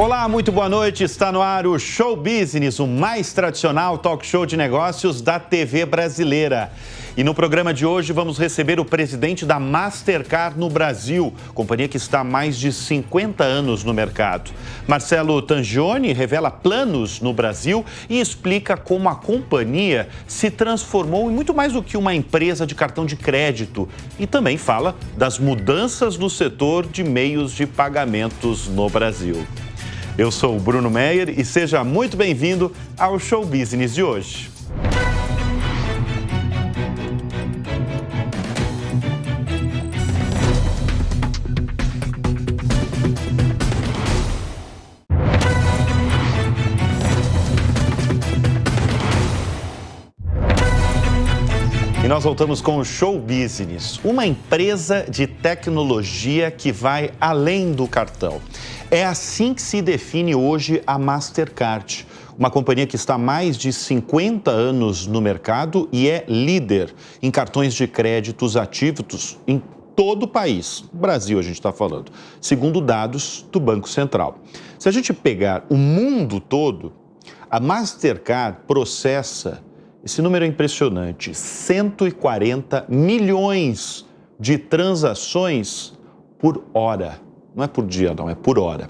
Olá, muito boa noite. Está no ar o Show Business, o mais tradicional talk show de negócios da TV brasileira. E no programa de hoje vamos receber o presidente da Mastercard no Brasil, companhia que está há mais de 50 anos no mercado. Marcelo Tangioni revela planos no Brasil e explica como a companhia se transformou em muito mais do que uma empresa de cartão de crédito. E também fala das mudanças no setor de meios de pagamentos no Brasil. Eu sou o Bruno Meyer e seja muito bem-vindo ao Show Business de hoje. E nós voltamos com o Show Business, uma empresa de tecnologia que vai além do cartão. É assim que se define hoje a Mastercard, uma companhia que está há mais de 50 anos no mercado e é líder em cartões de créditos ativos em todo o país. Brasil a gente está falando, segundo dados do Banco Central. Se a gente pegar o mundo todo, a Mastercard processa, esse número é impressionante, 140 milhões de transações por hora. Não é por dia, não, é por hora.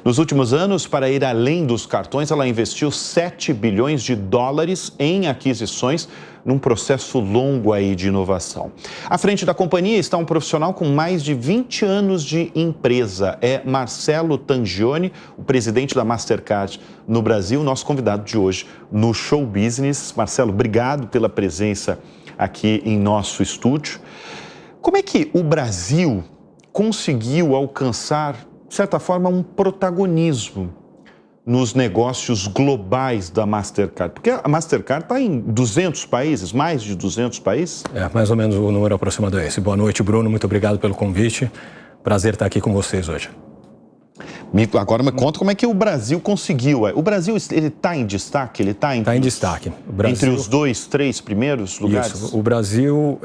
Nos últimos anos, para ir além dos cartões, ela investiu 7 bilhões de dólares em aquisições num processo longo aí de inovação. À frente da companhia está um profissional com mais de 20 anos de empresa. É Marcelo Tangioni, o presidente da Mastercard no Brasil, nosso convidado de hoje no Show Business. Marcelo, obrigado pela presença aqui em nosso estúdio. Como é que o Brasil conseguiu alcançar, de certa forma, um protagonismo nos negócios globais da Mastercard? Porque a Mastercard está em 200 países, mais de 200 países? Mais ou menos o número aproximado é esse. Boa noite, Bruno. Muito obrigado pelo convite. Prazer estar aqui com vocês hoje. Agora me conta como é que o Brasil conseguiu. O Brasil, ele está em destaque? Ele está em destaque. Entre os 2, 3 primeiros lugares? Isso. O Brasil,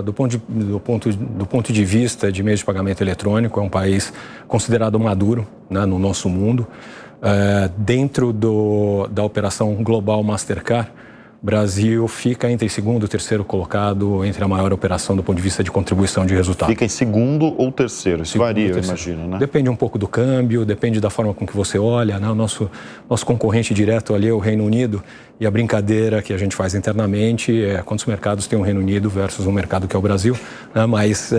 do ponto de vista de meios de pagamento eletrônico, é um país considerado maduro, né, no nosso mundo. Dentro da operação global Mastercard, Brasil fica entre segundo e terceiro colocado entre a maior operação do ponto de vista de contribuição de resultado. Fica em segundo ou terceiro? Isso varia, eu imagino, né? Depende um pouco do câmbio, depende da forma com que você olha, né? O nosso concorrente direto ali é o Reino Unido, e a brincadeira que a gente faz internamente é quantos mercados tem o Reino Unido versus um mercado que é o Brasil, né? Mas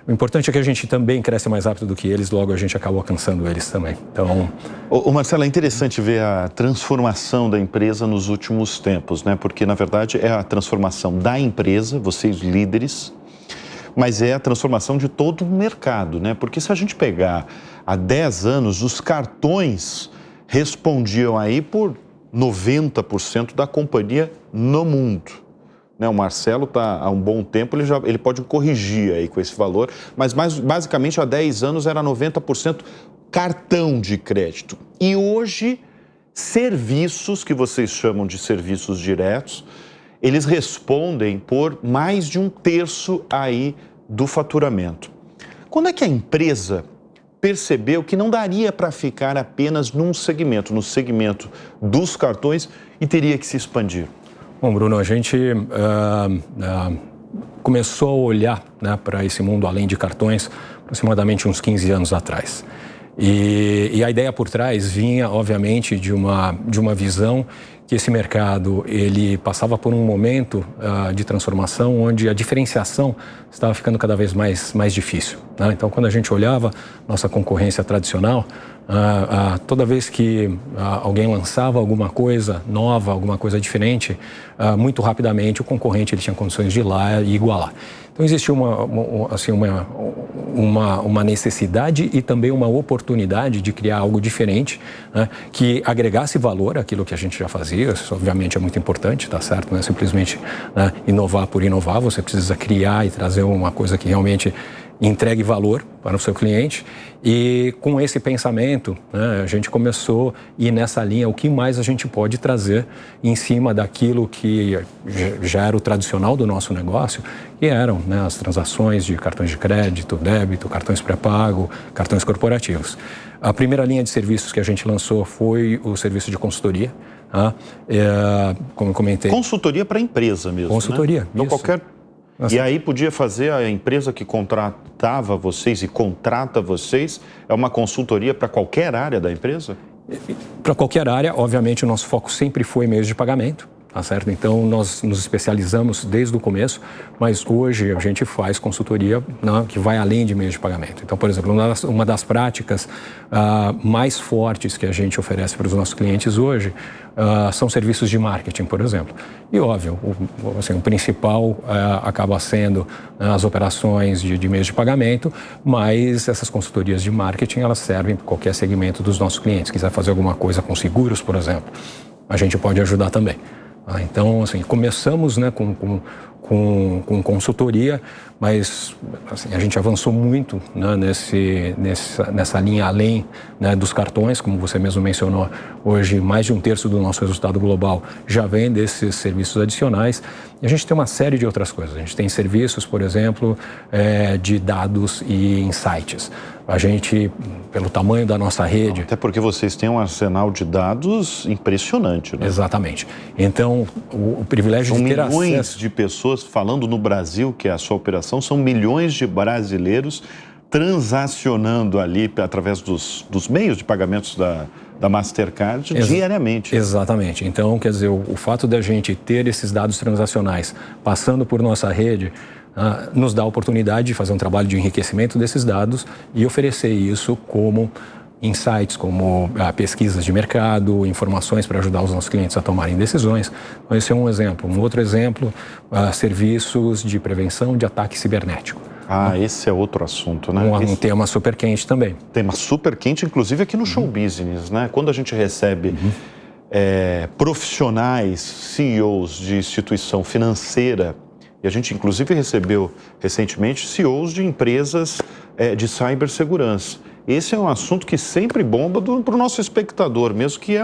o importante é que a gente também cresce mais rápido do que eles, logo a gente acaba alcançando eles também. Então, Marcelo, é interessante ver a transformação da empresa nos últimos tempos, né? Porque, na verdade, é a transformação da empresa, vocês líderes, mas é a transformação de todo o mercado, né? Porque se a gente pegar há 10 anos, os cartões respondiam aí por 90% da companhia no mundo. O Marcelo está há um bom tempo, ele pode corrigir aí com esse valor, mas basicamente há 10 anos era 90% cartão de crédito. E hoje, serviços que vocês chamam de serviços diretos, eles respondem por mais de 1/3 aí do faturamento. Quando é que a empresa percebeu que não daria para ficar apenas no segmento dos cartões, e teria que se expandir? Bom, Bruno, a gente começou a olhar, né, para esse mundo além de cartões aproximadamente uns 15 anos atrás. E a ideia por trás vinha, obviamente, de uma visão que esse mercado ele passava por um momento de transformação onde a diferenciação estava ficando cada vez mais difícil, né? Então, quando a gente olhava nossa concorrência tradicional, toda vez que alguém lançava alguma coisa nova, alguma coisa diferente, muito rapidamente o concorrente ele tinha condições de ir lá e igualar. Então, existia uma necessidade e também uma oportunidade de criar algo diferente, né, que agregasse valor àquilo que a gente já fazia. Isso, obviamente, é muito importante, tá certo? Não é simplesmente, né, inovar por inovar. Você precisa criar e trazer uma coisa que realmente entregue valor para o seu cliente. E com esse pensamento, né, a gente começou a ir nessa linha, o que mais a gente pode trazer em cima daquilo que já era o tradicional do nosso negócio, que eram, né, as transações de cartões de crédito, débito, cartões pré-pago, cartões corporativos. A primeira linha de serviços que a gente lançou foi o serviço de consultoria. Como eu comentei. Consultoria para a empresa mesmo. Consultoria. Né? Então, E aí podia fazer a empresa que contratava vocês e contrata vocês, é uma consultoria para qualquer área da empresa? Para qualquer área, obviamente o nosso foco sempre foi meios de pagamento, tá certo? Então nós nos especializamos desde o começo, mas hoje a gente faz consultoria, né, que vai além de meios de pagamento. Então, por exemplo, uma das práticas mais fortes que a gente oferece para os nossos clientes hoje são serviços de marketing, por exemplo. E óbvio, o principal acaba sendo as operações de meios de pagamento, mas essas consultorias de marketing, elas servem para qualquer segmento dos nossos clientes. Se quiser fazer alguma coisa com seguros, por exemplo, a gente pode ajudar também. Então, assim, começamos, né, com consultoria, mas assim, a gente avançou muito, né, nessa linha além, né, dos cartões, como você mesmo mencionou. Hoje, mais de 1/3 do nosso resultado global já vem desses serviços adicionais. E a gente tem uma série de outras coisas. A gente tem serviços, por exemplo, de dados e insights. A gente, pelo tamanho da nossa rede... Até porque vocês têm um arsenal de dados impressionante, né? Exatamente. Então, o privilégio de ter acesso... São milhões de pessoas, falando no Brasil, que é a sua operação, são milhões de brasileiros transacionando ali através dos meios de pagamentos da Mastercard diariamente. Exatamente. Então, quer dizer, o fato da gente ter esses dados transacionais passando por nossa rede nos dá a oportunidade de fazer um trabalho de enriquecimento desses dados e oferecer isso como insights, como pesquisas de mercado, informações para ajudar os nossos clientes a tomarem decisões. Então, esse é um exemplo. Um outro exemplo, serviços de prevenção de ataque cibernético. Esse é outro assunto, né? Um tema super quente também. Tema super quente, inclusive aqui no show business, né? Quando a gente recebe profissionais, CEOs de instituição financeira, e a gente inclusive recebeu recentemente CEOs de empresas de cibersegurança. Esse é um assunto que sempre bomba para o nosso espectador, mesmo que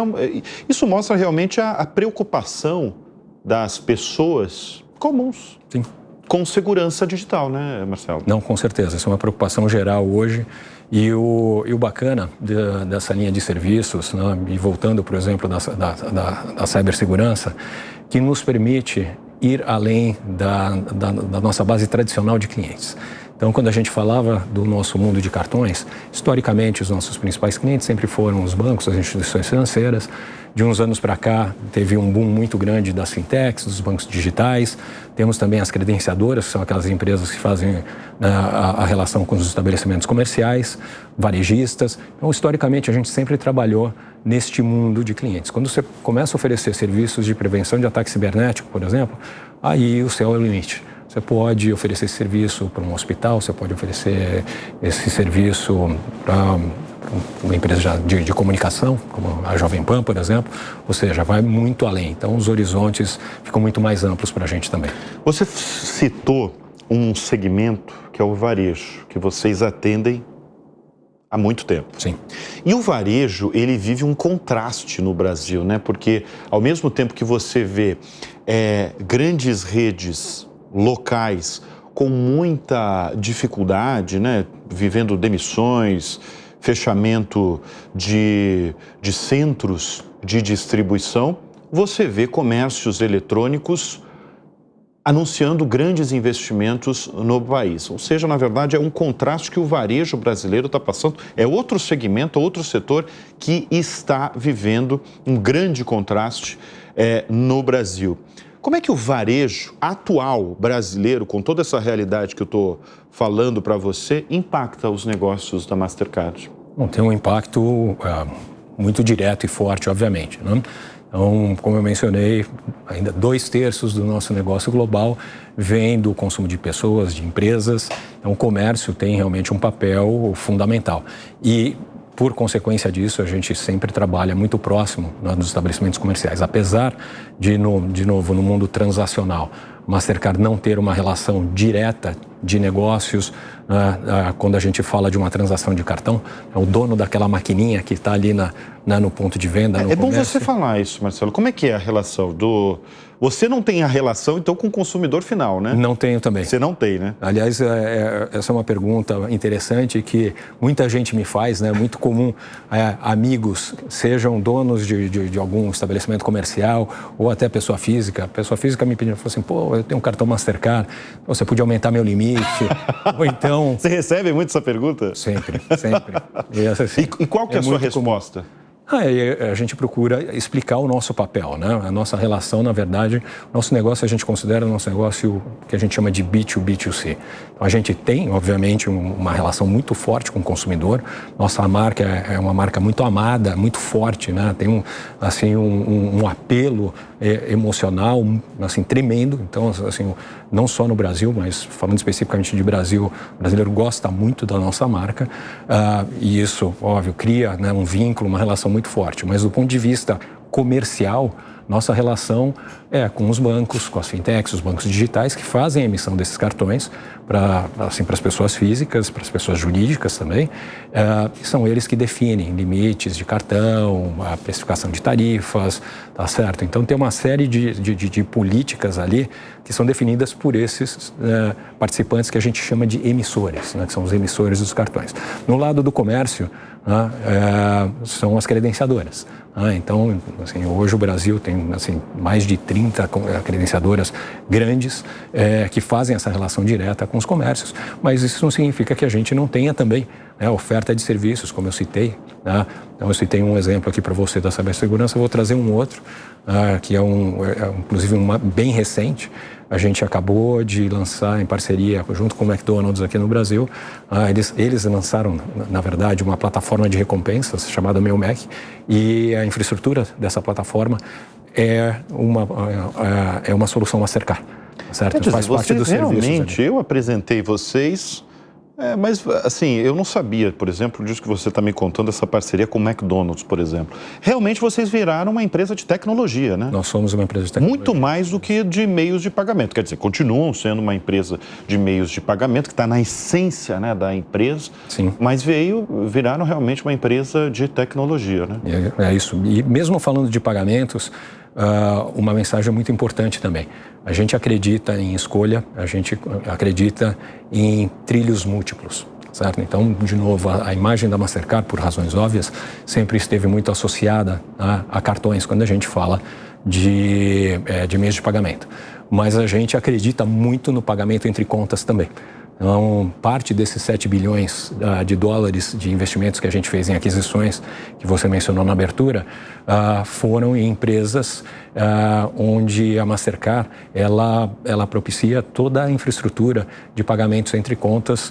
isso mostra realmente a preocupação das pessoas comuns. Sim. Com segurança digital, né, Marcelo? Não, com certeza. Isso é uma preocupação geral hoje. E o bacana dessa linha de serviços, né, e voltando, por exemplo, da cibersegurança, que nos permite ir além da nossa base tradicional de clientes. Então, quando a gente falava do nosso mundo de cartões, historicamente, os nossos principais clientes sempre foram os bancos, as instituições financeiras. De uns anos para cá, teve um boom muito grande das fintechs, dos bancos digitais. Temos também as credenciadoras, que são aquelas empresas que fazem a relação com os estabelecimentos comerciais, varejistas. Então, historicamente, a gente sempre trabalhou neste mundo de clientes. Quando você começa a oferecer serviços de prevenção de ataque cibernético, por exemplo, aí o céu é o limite. Você pode oferecer esse serviço para um hospital, você pode oferecer esse serviço para uma empresa de comunicação, como a Jovem Pan, por exemplo, ou seja, vai muito além. Então, os horizontes ficam muito mais amplos para a gente também. Você citou um segmento que é o varejo, que vocês atendem há muito tempo. Sim. E o varejo, ele vive um contraste no Brasil, né? Porque ao mesmo tempo que você vê grandes redes locais com muita dificuldade, né? Vivendo demissões, fechamento de centros de distribuição, você vê comércios eletrônicos anunciando grandes investimentos no país. Ou seja, na verdade, é um contraste que o varejo brasileiro está passando. É outro segmento, outro setor que está vivendo um grande contraste no Brasil. Como é que o varejo atual brasileiro, com toda essa realidade que eu estou falando para você, impacta os negócios da Mastercard? Bom, tem um impacto muito direto e forte, obviamente, né? Então, como eu mencionei, ainda 2/3 do nosso negócio global vem do consumo de pessoas, de empresas. Então, o comércio tem realmente um papel fundamental. E, por consequência disso, a gente sempre trabalha muito próximo, né, dos estabelecimentos comerciais. Apesar de novo, no mundo transacional, Mastercard não ter uma relação direta de negócios, quando a gente fala de uma transação de cartão, é o dono daquela maquininha que está ali no ponto de venda, no comércio. Bom você falar isso, Marcelo. Como é que é a relação do... Você não tem a relação, então, com o consumidor final, né? Não tenho também. Você não tem, né? Aliás, essa é uma pergunta interessante que muita gente me faz, né? Muito comum, amigos, sejam donos de algum estabelecimento comercial ou até pessoa física. Pessoa física me pedindo, falou assim, pô, eu tenho um cartão Mastercard, você podia aumentar meu limite? Ou então... Você recebe muito essa pergunta? Sempre, sempre. E qual que é a sua resposta? A gente procura explicar o nosso papel, né? A nossa relação, na verdade, nosso negócio a gente considera nosso negócio que a gente chama de B2B2C. Então, a gente tem, obviamente, uma relação muito forte com o consumidor. Nossa marca é uma marca muito amada, muito forte, né? Tem um apelo emocional, assim, tremendo. Então, assim, não só no Brasil, mas falando especificamente de Brasil, o brasileiro gosta muito da nossa marca. E isso, óbvio, cria, né, um vínculo, uma relação muito forte, mas do ponto de vista comercial, nossa relação é com os bancos, com as fintechs, os bancos digitais que fazem a emissão desses cartões para as pessoas físicas, para as pessoas jurídicas também, e são eles que definem limites de cartão, a precificação de tarifas, tá certo? Então tem uma série de políticas ali que são definidas por esses participantes que a gente chama de emissores, né, que são os emissores dos cartões. No lado do comércio, são as credenciadoras. Então, assim, hoje o Brasil tem assim, mais de 30 credenciadoras grandes que fazem essa relação direta com os comércios, mas isso não significa que a gente não tenha também oferta de serviços, como eu citei. Então, eu citei um exemplo aqui para você da cibersegurança, eu vou trazer um outro, que inclusive bem recente. A gente acabou de lançar em parceria junto com o McDonald's aqui no Brasil. Eles lançaram, na verdade, uma plataforma de recompensas chamada Meu Mac, e a infraestrutura dessa plataforma é uma solução Mastercard, certo? Faz parte dos realmente, eu apresentei vocês... mas, assim, eu não sabia, por exemplo, disso que você está me contando, essa parceria com o McDonald's, por exemplo. Realmente vocês viraram uma empresa de tecnologia, né? Nós somos uma empresa de tecnologia. Muito mais do que de meios de pagamento. Quer dizer, continuam sendo uma empresa de meios de pagamento, que está na essência, né, da empresa. Sim. Mas viraram realmente uma empresa de tecnologia, né? É isso. E mesmo falando de pagamentos, uma mensagem muito importante também. A gente acredita em escolha, a gente acredita em trilhos múltiplos, certo? Então, de novo, a imagem da Mastercard, por razões óbvias, sempre esteve muito associada a cartões, quando a gente fala de meios de pagamento. Mas a gente acredita muito no pagamento entre contas também. Então, parte desses 7 bilhões de dólares de investimentos que a gente fez em aquisições, que você mencionou na abertura, foram em empresas onde a Mastercard ela propicia toda a infraestrutura de pagamentos entre contas.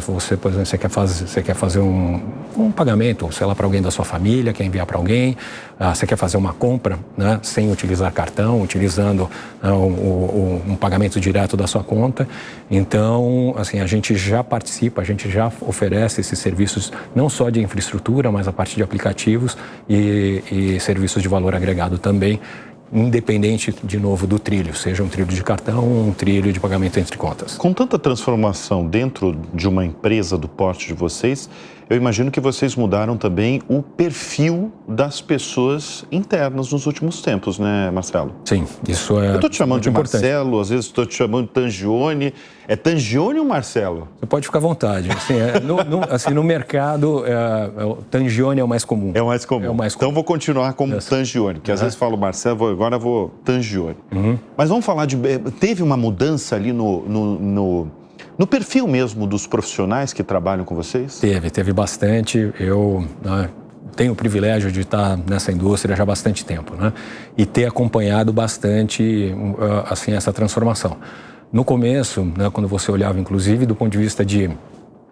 Você, por exemplo, você quer fazer um pagamento, sei lá, para alguém da sua família, quer enviar para alguém, você quer fazer uma compra, né, sem utilizar cartão, utilizando um pagamento direto da sua conta. Então, assim, a gente já participa, a gente já oferece esses serviços não só de infraestrutura, mas a parte de aplicativos e serviços de valor agregado também, independente, de novo, do trilho, seja um trilho de cartão ou um trilho de pagamento entre contas. Com tanta transformação dentro de uma empresa do porte de vocês, eu imagino que vocês mudaram também o perfil das pessoas internas nos últimos tempos, né, Marcelo? Sim, isso é. Eu estou te chamando de importante. Marcelo, às vezes estou te chamando de Tangione. É Tangione ou Marcelo? Você pode ficar à vontade. Assim, no mercado, Tangione é o mais comum. É o mais comum. Então vou continuar como Tangione, que às vezes falo Marcelo, agora vou Tangione. Mas vamos falar teve uma mudança ali no perfil mesmo dos profissionais que trabalham com vocês? Teve bastante. Eu tenho o privilégio de estar nessa indústria já há bastante tempo, né? E ter acompanhado bastante assim, essa transformação. No começo, né, quando você olhava, inclusive, do ponto de vista de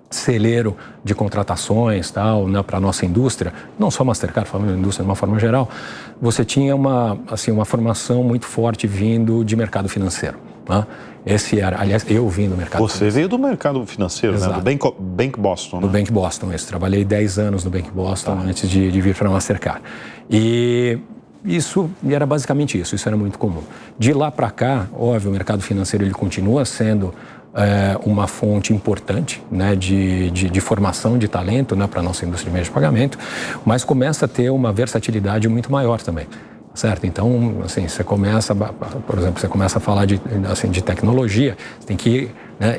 celeiro de contratações, tal, né, para a nossa indústria, não só Mastercard, falando da indústria de uma forma geral, você tinha uma formação muito forte vindo de mercado financeiro. Né? Esse era, aliás, eu vim do mercado financeiro. Você veio do mercado financeiro, né? Do Bank Boston, né? Do Bank Boston, isso. Trabalhei 10 anos no Bank Boston antes de vir para a Mastercard. E E era basicamente isso era muito comum. De lá para cá, óbvio, o mercado financeiro ele continua sendo uma fonte importante, né, de formação de talento, né, para a nossa indústria de meios de pagamento, mas começa a ter uma versatilidade muito maior também. Certo? Então, assim, por exemplo, você começa a falar de tecnologia, você tem que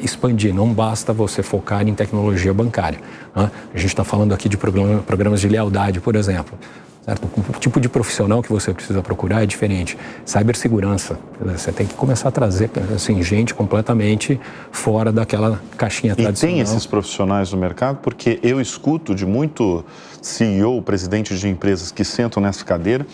expandir, não basta você focar em tecnologia bancária. Né? A gente está falando aqui de programas de lealdade, por exemplo. Certo? O tipo de profissional que você precisa procurar é diferente. Cibersegurança, você tem que começar a trazer assim, gente completamente fora daquela caixinha tradicional. E tem esses profissionais no mercado? Porque eu escuto de muito CEO, presidente de empresas que sentam nessa cadeira,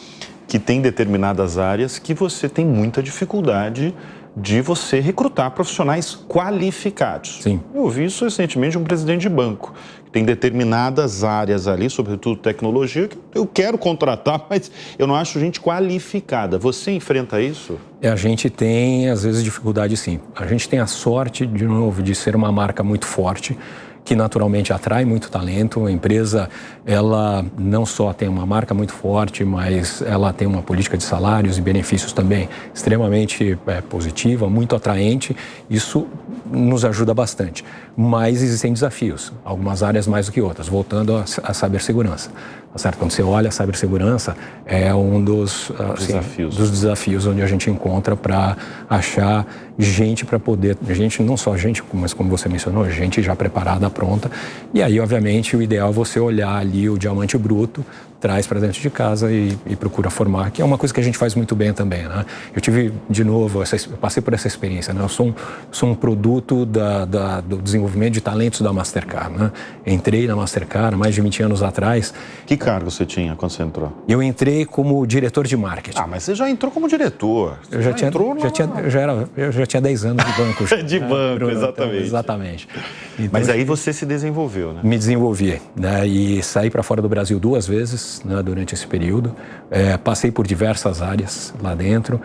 que tem determinadas áreas que você tem muita dificuldade de você recrutar profissionais qualificados. Sim. Eu ouvi isso recentemente de um presidente de banco, que tem determinadas áreas ali, sobretudo tecnologia, que eu quero contratar, mas eu não acho gente qualificada. Você enfrenta isso? A gente tem, às vezes, dificuldade sim. A gente tem a sorte, de novo, de ser uma marca muito forte, que naturalmente atrai muito talento. A empresa, ela não só tem uma marca muito forte, mas ela tem uma política de salários e benefícios também extremamente positiva, muito atraente. Isso nos ajuda bastante. Mas existem desafios, algumas áreas mais do que outras. Voltando à cibersegurança. Certo? Quando você olha a cibersegurança, é um dos desafios onde a gente encontra para achar gente para poder, não só gente, mas como você mencionou, gente já preparada, pronta. E aí, obviamente, o ideal é você olhar ali o diamante bruto, traz para dentro de casa e procura formar, que é uma coisa que a gente faz muito bem também, né? Eu tive, de novo, eu passei por essa experiência, né? Eu sou um produto do desenvolvimento de talentos da Mastercard, né? Entrei na Mastercard há mais de 20 anos atrás. Que cargo você tinha quando você entrou? Eu entrei como diretor de marketing. Ah, mas você já entrou como diretor. Eu já tinha 10 anos de banco. De banco, exatamente. Então, exatamente. Então, mas aí você se desenvolveu, né? Me desenvolvi, né? E saí para fora do Brasil 2 vezes, né, durante esse período. Passei por diversas áreas lá dentro.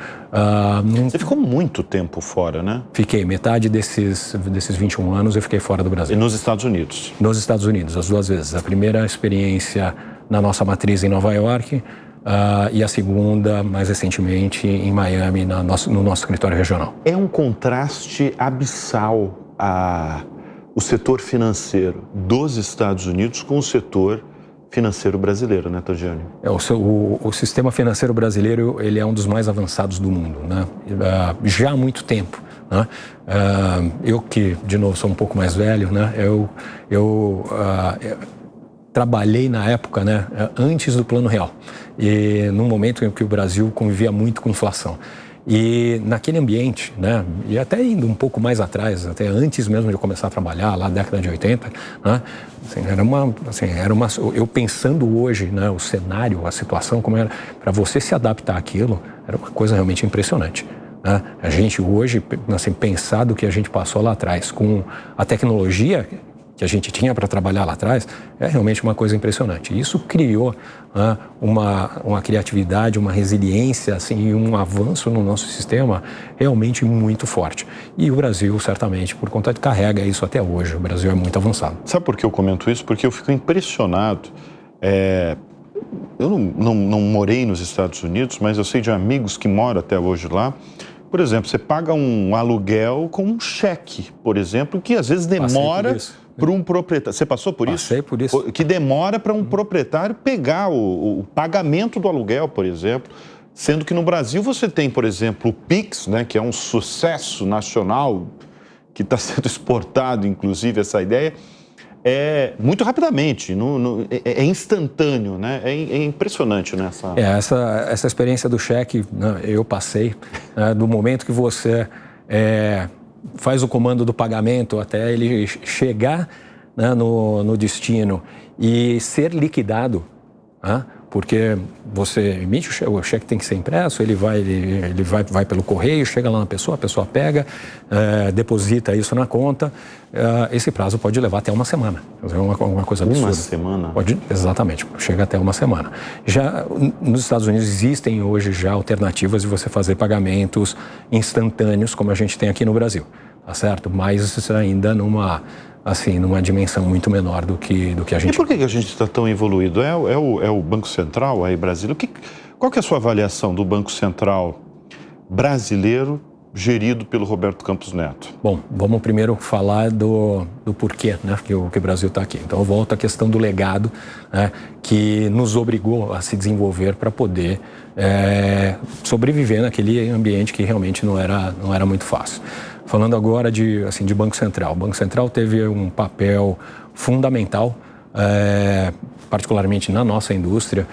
Você ficou muito tempo fora, né? Fiquei. Metade desses 21 anos eu fiquei fora do Brasil. E nos Estados Unidos? Nos Estados Unidos, as 2 vezes. A primeira experiência na nossa matriz em Nova York e a segunda, mais recentemente, em Miami, no nosso escritório regional. É um contraste abissal o setor financeiro dos Estados Unidos com o setor financeiro brasileiro, né, Todiani? O sistema financeiro brasileiro, ele é um dos mais avançados do mundo, né? Já há muito tempo, né? Eu que, de novo, sou um pouco mais velho, né? Eu trabalhei na época, né, antes do Plano Real, e num momento em que o Brasil convivia muito com inflação. E naquele ambiente, né, e até indo um pouco mais atrás, até antes mesmo de eu começar a trabalhar, lá na década de 80, né, eu pensando hoje, né, o cenário, a situação, como era, para você se adaptar àquilo, era uma coisa realmente impressionante. Né? A gente hoje, assim, pensar do que a gente passou lá atrás, com a tecnologia que a gente tinha para trabalhar lá atrás, é realmente uma coisa impressionante. Isso criou uma criatividade, uma resiliência, assim, e um avanço no nosso sistema realmente muito forte. E o Brasil, certamente, por conta de carrega isso até hoje. O Brasil é muito avançado. Sabe por que eu comento isso? Porque eu fico impressionado. Eu não morei nos Estados Unidos, mas eu sei de amigos que moram até hoje lá. Por exemplo, você paga um aluguel com um cheque, por exemplo, que às vezes demora para um proprietário. Você passou por isso? Passei por isso. Que demora para um proprietário pegar o pagamento do aluguel, por exemplo. Sendo que no Brasil você tem, por exemplo, o Pix, né, que é um sucesso nacional, que está sendo exportado, inclusive, essa ideia, muito rapidamente, é instantâneo, né? É impressionante nessa... Essa experiência do cheque, né, eu passei, né, do momento que você faz o comando do pagamento até ele chegar, né, no destino e ser liquidado, né? Porque você emite o cheque, tem que ser impresso, ele vai pelo correio, chega lá na pessoa, a pessoa pega, deposita isso na conta. Esse prazo pode levar até uma semana. É uma coisa absurda. Uma semana? Exatamente, chega até uma semana. Já nos Estados Unidos existem hoje já alternativas de você fazer pagamentos instantâneos, como a gente tem aqui no Brasil, tá certo? Mas isso ainda numa dimensão muito menor do que a gente... E por que a gente está tão evoluído? É o Banco Central aí, Brasil? Qual que é a sua avaliação do Banco Central brasileiro gerido pelo Roberto Campos Neto? Bom, vamos primeiro falar do porquê, né, que o Brasil está aqui. Então, eu volto à questão do legado, né, que nos obrigou a se desenvolver para poder sobreviver naquele ambiente que realmente não era muito fácil. Falando agora de Banco Central. O Banco Central teve um papel fundamental, particularmente na nossa indústria,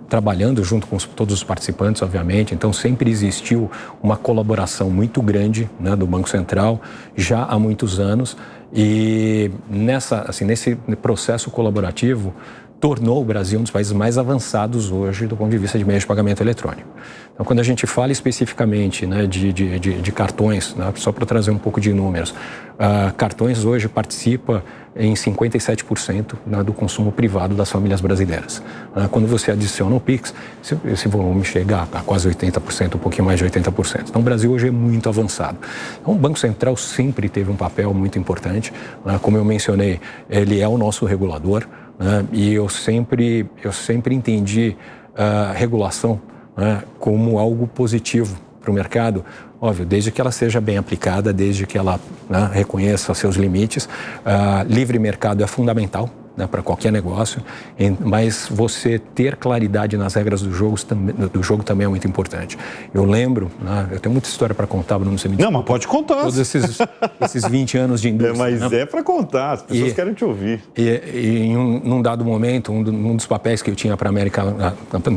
trabalhando junto com todos os participantes, obviamente. Então, sempre existiu uma colaboração muito grande, né, do Banco Central, já há muitos anos. E nesse processo colaborativo, tornou o Brasil um dos países mais avançados hoje do ponto de vista de meios de pagamento eletrônico. Então, quando a gente fala especificamente, né, de cartões, né, só para trazer um pouco de números, cartões hoje participa em 57%, né, do consumo privado das famílias brasileiras. Quando você adiciona o Pix, esse volume chega a quase 80%, um pouquinho mais de 80%. Então, o Brasil hoje é muito avançado. Então, o Banco Central sempre teve um papel muito importante. Como eu mencionei, ele é o nosso regulador, né, e eu sempre entendi a regulação, né, como algo positivo para o mercado, óbvio, desde que ela seja bem aplicada, desde que ela, né, reconheça seus limites. Livre mercado é fundamental, né, para qualquer negócio, mas você ter claridade nas regras do jogo também é muito importante. Eu lembro, né, eu tenho muita história para contar, Bruno, você me diz. Não, mas pode contar. Todos esses 20 anos de indústria. Mas, né, é para contar, as pessoas querem te ouvir. E num dado momento, um dos papéis que eu tinha para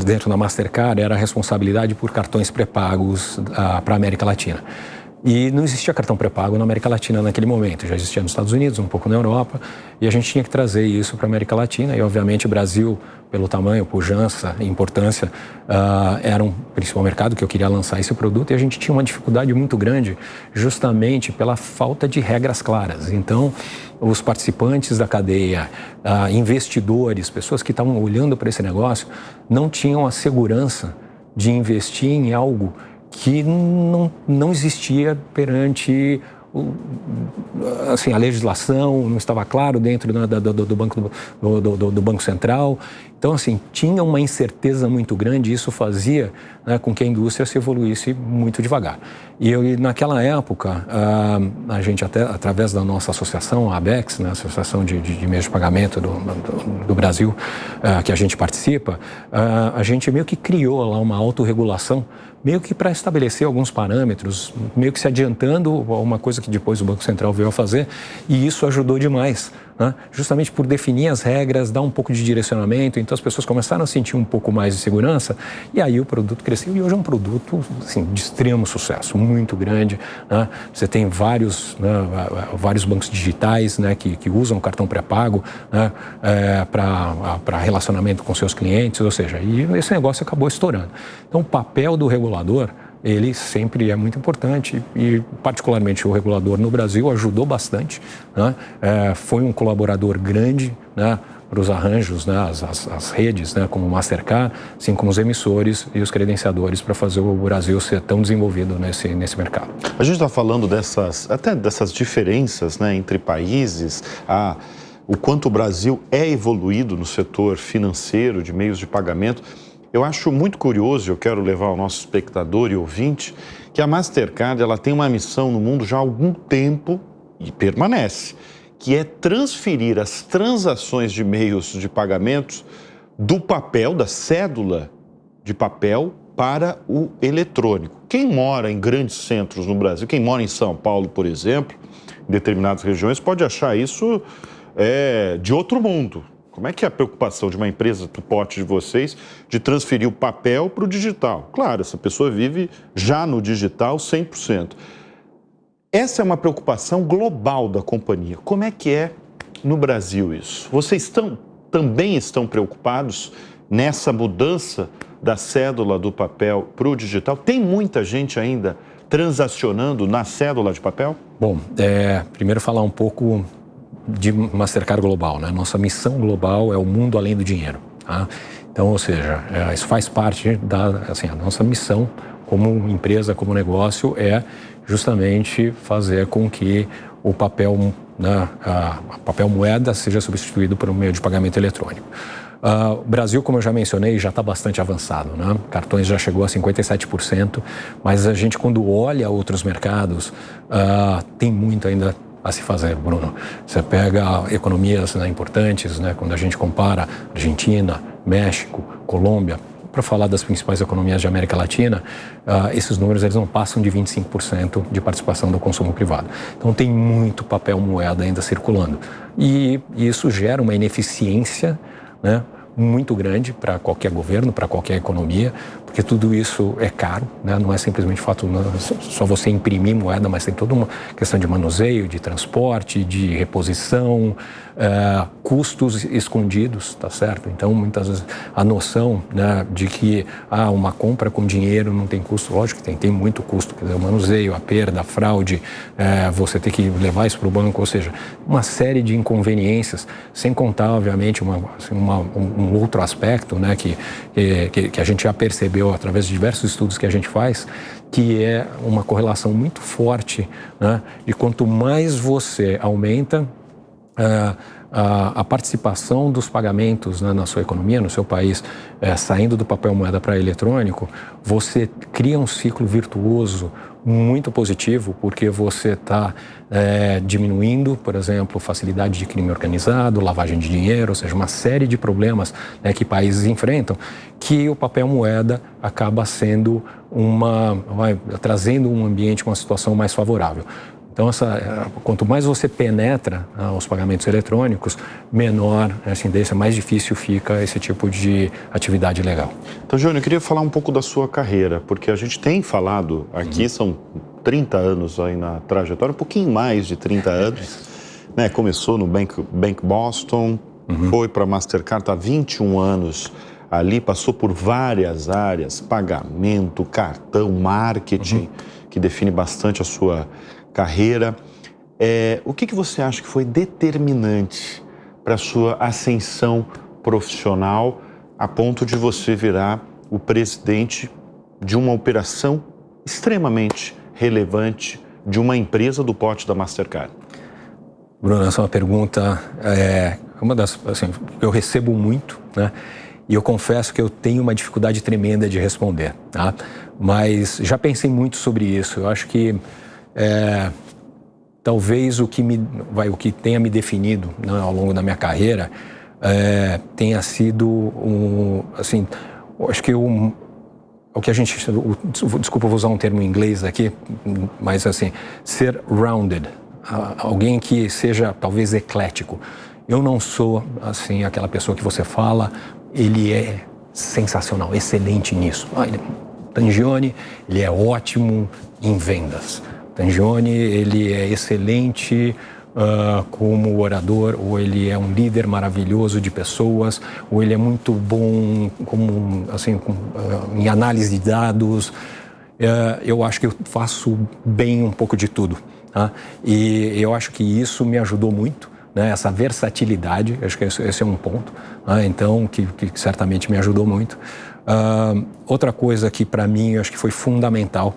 dentro da Mastercard era a responsabilidade por cartões pré-pagos para a América Latina. E não existia cartão pré-pago na América Latina naquele momento, já existia nos Estados Unidos, um pouco na Europa, e a gente tinha que trazer isso para a América Latina, e obviamente o Brasil, pelo tamanho, pujança e importância, era um principal mercado que eu queria lançar esse produto, e a gente tinha uma dificuldade muito grande justamente pela falta de regras claras. Então, os participantes da cadeia, investidores, pessoas que estavam olhando para esse negócio, não tinham a segurança de investir em algo que não existia perante a legislação, não estava claro dentro do Banco Central. Então, tinha uma incerteza muito grande e isso fazia, né, com que a indústria se evoluísse muito devagar. E naquela época, a gente até, através da nossa associação, a ABEX, né, Associação de Meios de Pagamento do Brasil, que a gente participa, a gente meio que criou lá uma autorregulação, meio que para estabelecer alguns parâmetros, meio que se adiantando a uma coisa que depois o Banco Central veio a fazer, e isso ajudou demais, né? Justamente por definir as regras, dar um pouco de direcionamento, então as pessoas começaram a sentir um pouco mais de segurança, e aí o produto cresceu, e hoje é um produto de extremo sucesso, muito grande, né? Você tem vários bancos digitais, né, que usam cartão pré-pago, né, para relacionamento com seus clientes, ou seja, e esse negócio acabou estourando. Então, o papel do regulador, ele sempre é muito importante e, particularmente, o regulador no Brasil ajudou bastante, né? Foi um colaborador grande, né, para os arranjos, né, as redes, né, como o Mastercard, assim como os emissores e os credenciadores para fazer o Brasil ser tão desenvolvido nesse mercado. A gente está falando dessas diferenças, né, entre países, o quanto o Brasil é evoluído no setor financeiro de meios de pagamento. Eu acho muito curioso, eu quero levar ao nosso espectador e ouvinte, que a Mastercard ela tem uma missão no mundo já há algum tempo e permanece, que é transferir as transações de meios de pagamentos do papel, da cédula de papel, para o eletrônico. Quem mora em grandes centros no Brasil, quem mora em São Paulo, por exemplo, em determinadas regiões, pode achar isso de outro mundo. Como é que é a preocupação de uma empresa do porte de vocês de transferir o papel para o digital? Claro, essa pessoa vive já no digital 100%. Essa é uma preocupação global da companhia. Como é que é no Brasil isso? Vocês também estão preocupados nessa mudança da cédula do papel para o digital? Tem muita gente ainda transacionando na cédula de papel? Bom, primeiro falar um pouco de Mastercard Global, né? Nossa missão global é o mundo além do dinheiro, tá? Então, ou seja, isso faz parte a nossa missão como empresa, como negócio, é justamente fazer com que o papel, né, a papel moeda seja substituído por um meio de pagamento eletrônico. O Brasil, como eu já mencionei, já está bastante avançado, né? Cartões já chegou a 57%, mas a gente, quando olha outros mercados, tem muito ainda a se fazer, Bruno. Você pega economias, né, importantes, né, quando a gente compara Argentina, México, Colômbia, para falar das principais economias de América Latina, esses números eles não passam de 25% de participação do consumo privado. Então tem muito papel moeda ainda circulando. E isso gera uma ineficiência, né, muito grande para qualquer governo, para qualquer economia, porque tudo isso é caro, né? Não é simplesmente fato só você imprimir moeda, mas tem toda uma questão de manuseio, de transporte, de reposição, custos escondidos, tá certo? Então, muitas vezes, a noção, né, de que uma compra com dinheiro não tem custo, lógico que tem muito custo, quer dizer, o manuseio, a perda, a fraude, você ter que levar isso para o banco, ou seja, uma série de inconveniências, sem contar, obviamente, um outro aspecto, né, que a gente já percebeu através de diversos estudos que a gente faz, que é uma correlação muito forte, né, de quanto mais você aumenta a participação dos pagamentos, né, na sua economia, no seu país, saindo do papel moeda para eletrônico, você cria um ciclo virtuoso muito positivo, porque você está diminuindo, por exemplo, facilidade de crime organizado, lavagem de dinheiro, ou seja, uma série de problemas, né, que países enfrentam, que o papel moeda acaba sendo trazendo um ambiente, uma situação mais favorável. Então, quanto mais você penetra os pagamentos eletrônicos, menor a tendência, mais difícil fica esse tipo de atividade legal. Então, Júnior, eu queria falar um pouco da sua carreira, porque a gente tem falado aqui, são 30 anos aí na trajetória, um pouquinho mais de 30 anos, né? Começou no Bank Boston, foi para a Mastercard, está há 21 anos ali, passou por várias áreas, pagamento, cartão, marketing, que define bastante a sua carreira. O que você acha que foi determinante para a sua ascensão profissional a ponto de você virar o presidente de uma operação extremamente relevante de uma empresa do porte da Mastercard? Bruno, essa é uma pergunta, uma das, assim, que eu recebo muito, né? E eu confesso que eu tenho uma dificuldade tremenda de responder, tá? Mas já pensei muito sobre isso. Eu acho que talvez o que tenha me definido, né, ao longo da minha carreira tenha sido assim, acho que o que a gente, desculpa, eu vou usar um termo em inglês aqui, mas assim, ser rounded, alguém que seja talvez eclético. Eu não sou assim aquela pessoa que você fala, ele é sensacional, excelente nisso. Tangione, ele é ótimo em vendas. Tangione, ele é excelente como orador, ou ele é um líder maravilhoso de pessoas, ou ele é muito bom em análise de dados. Eu acho que eu faço bem um pouco de tudo, tá? E eu acho que isso me ajudou muito, né? Essa versatilidade, acho que esse é um ponto, então, que certamente me ajudou muito. Outra coisa que para mim eu acho que foi fundamental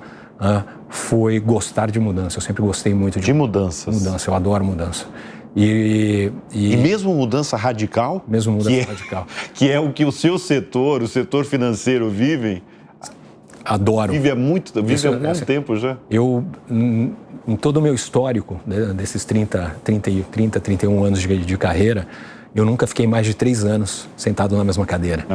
foi gostar de mudança. Eu sempre gostei muito de mudanças. Mudança, eu adoro mudança. E mesmo mudança radical? Mesmo mudança radical. Que é o que o seu setor, o setor financeiro vive? Adoro. Vive há muito tempo já? Eu, em todo o meu histórico, né, desses 31 anos de carreira, eu nunca fiquei mais de 3 anos sentado na mesma cadeira.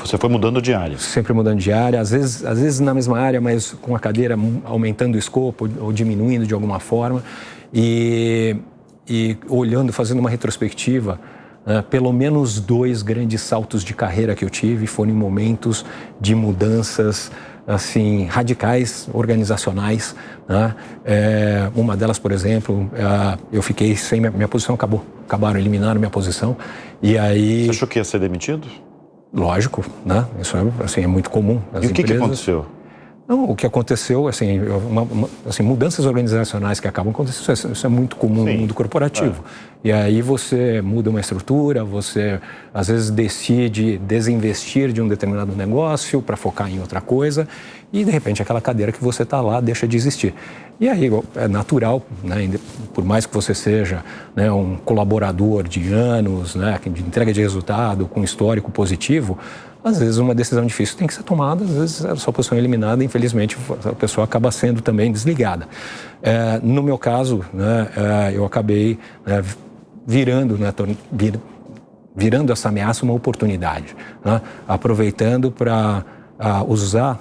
Você foi mudando de área? Sempre mudando de área, às vezes na mesma área, mas com a cadeira aumentando o escopo ou diminuindo de alguma forma. E olhando, fazendo uma retrospectiva, pelo menos 2 grandes saltos de carreira que eu tive foram em momentos de mudanças assim, radicais, organizacionais, né? Uma delas, por exemplo, eu fiquei sem minha posição, acabaram eliminando minha posição, e aí... Você achou que ia ser demitido? Lógico, né? Isso assim, é muito comum nas empresas. E o que aconteceu? Não, o que aconteceu, assim, mudanças organizacionais que acabam acontecendo, isso é muito comum no mundo corporativo. E aí você muda uma estrutura, você às vezes decide desinvestir de um determinado negócio para focar em outra coisa e de repente aquela cadeira que você está lá deixa de existir. E aí é natural, né, por mais que você seja, né, um colaborador de anos, né, de entrega de resultado, com histórico positivo, às vezes uma decisão difícil tem que ser tomada, às vezes a sua posição é eliminada, infelizmente a pessoa acaba sendo também desligada. No meu caso, né, eu acabei virando essa ameaça uma oportunidade, né, aproveitando para usar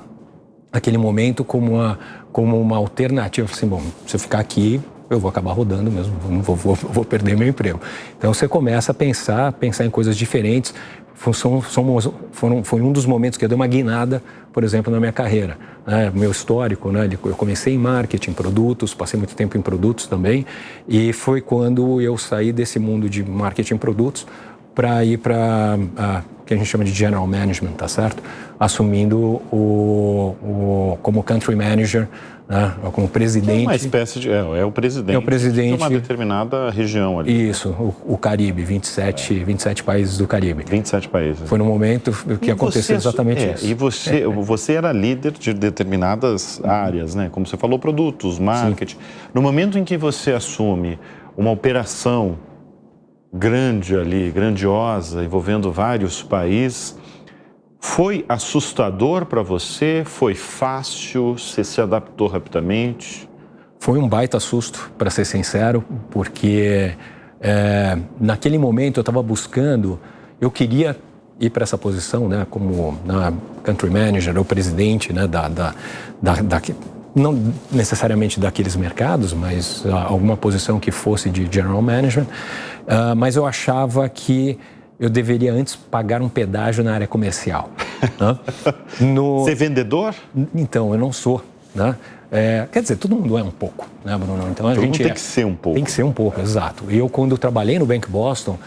aquele momento como uma alternativa. Assim, bom, se eu ficar aqui, eu vou acabar rodando mesmo, vou perder meu emprego. Então você começa a pensar em coisas diferentes. Foi um dos momentos que eu dei uma guinada, por exemplo, na minha carreira. Né? Meu histórico, né? Eu comecei em marketing, produtos, passei muito tempo em produtos também, e foi quando eu saí desse mundo de marketing produtos para ir para que a gente chama de general management, tá certo? Assumindo como country manager, né? Como presidente. Uma espécie de o presidente. É o presidente de uma determinada região ali. Isso, o Caribe, 27 países do Caribe. 27 países. Foi no momento que aconteceu exatamente isso. E você era líder de determinadas áreas, né? Como você falou, produtos, marketing. Sim. No momento em que você assume uma operação grande ali, grandiosa, envolvendo vários países, foi assustador para você? Foi fácil? Você se adaptou rapidamente? Foi um baita susto, para ser sincero, porque naquele momento eu estava buscando, eu queria ir para essa posição, né, como country manager ou presidente, né, não necessariamente daqueles mercados, mas alguma posição que fosse de general management, mas eu achava que eu deveria antes pagar um pedágio na área comercial. Né? Ser vendedor? Então, eu não sou. Né? Quer dizer, todo mundo é um pouco, né, Bruno? Então, a gente tem que ser um pouco. Tem que ser um pouco, exato. E eu, quando trabalhei no Bank Boston,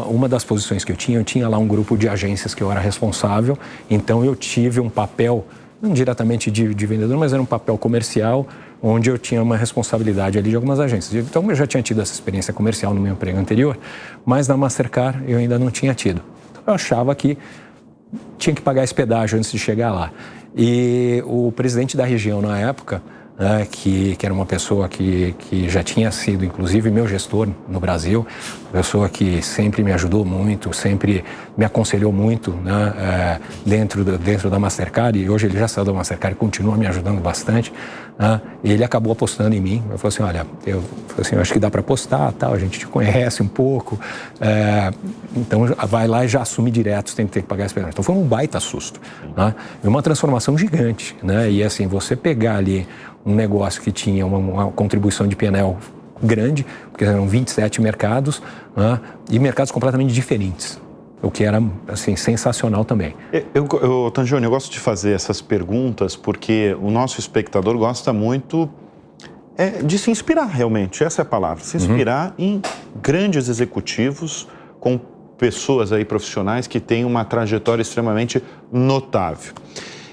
uma das posições que eu tinha lá um grupo de agências que eu era responsável, então eu tive um papel, não diretamente de vendedor, mas era um papel comercial, onde eu tinha uma responsabilidade ali de algumas agências. Então, eu já tinha tido essa experiência comercial no meu emprego anterior, mas na Mastercard eu ainda não tinha tido. Então, eu achava que tinha que pagar esse pedágio antes de chegar lá. E o presidente da região na época, né, que era uma pessoa que já tinha sido, inclusive, meu gestor no Brasil, pessoa que sempre me ajudou muito, sempre me aconselhou muito, né, dentro da Mastercard, e hoje ele já saiu da Mastercard e continua me ajudando bastante, né, ele acabou apostando em mim. Eu falei assim, olha, eu acho que dá para apostar, tal, a gente te conhece um pouco, então vai lá e já assume direto, você tem que pagar esse pedágio. Então foi um baita susto, né, e uma transformação gigante, né, e assim, você pegar ali um negócio que tinha uma contribuição de P&L grande, porque eram 27 mercados, né, e mercados completamente diferentes, o que era assim, sensacional também. Tangione, eu gosto de fazer essas perguntas porque o nosso espectador gosta muito de se inspirar realmente, essa é a palavra, se inspirar em grandes executivos, com pessoas aí profissionais que têm uma trajetória extremamente notável.